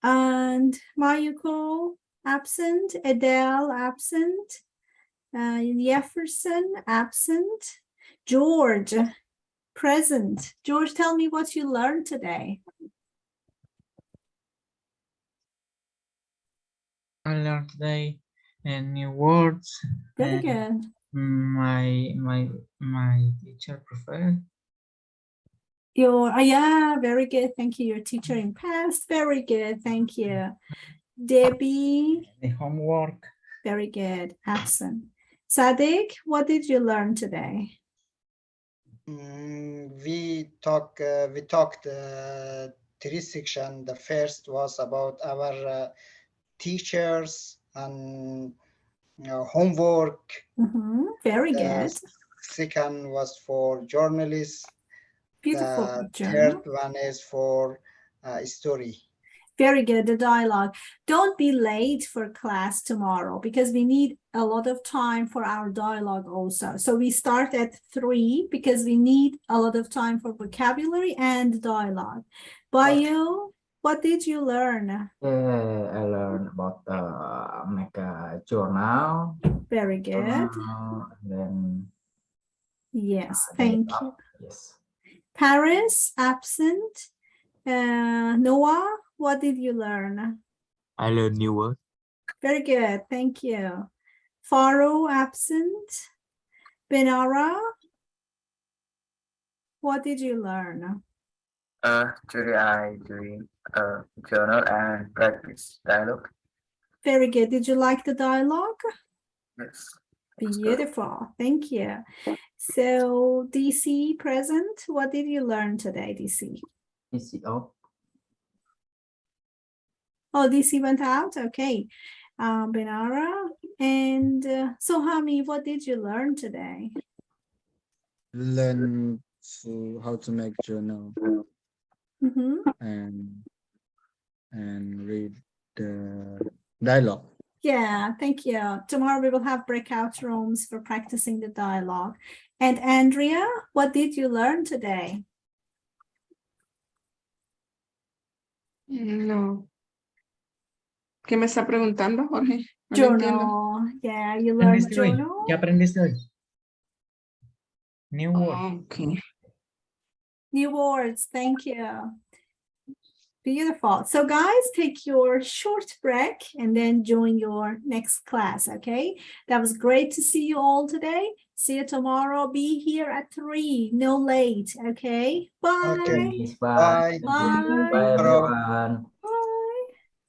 And Mayuko, absent. Adele, absent. Jefferson, absent. George, present. George, tell me what you learned today. I learned today new words. Very good. My teacher preferred. Yeah, very good. Thank you. Your teacher in past. Very good. Thank you. Debbie. The homework. Very good. Absent. Sadiq, what did you learn today? We talked three sections. The first was about our teachers and homework. Very good. Second was for journalists. Beautiful. The Journal. third one is for story. Very good, the dialogue. Don't be late for class tomorrow because we need a lot of time for our dialogue also. So we start at 3 because we need a lot of time for vocabulary and dialogue. Bayu, what did you learn? I learned about make a journal. Very good. Then yes, thank you. Yes. Paris, absent. Noah, what did you learn? I learn new word. Very good, thank you. Faro, absent. Benara, what did you learn? Today I doing a journal and practice dialogue. Very good. Did you like the dialogue? Yes. Beautiful, thank you. So DC present, what did you learn today, DC? DC out. Oh, DC went out, okay. Benara and Sohami, what did you learn today? Learn how to make journal and read the dialogue. Yeah, thank you. Tomorrow we will have breakout rooms for practicing the dialogue. And Andrea, what did you learn today? No. ¿Qué me está preguntando, Jorge? No lo entiendo. Journal. Yeah, you learned journal. ¿Qué aprendiste hoy? New word. Okay. New words, thank you. Beautiful. So guys, take your short break and then join your next class, okay? That was great to see you all today. See you tomorrow. Be here at 3, no late, okay? Bye. Okay. Bye. Bye. Bye everyone.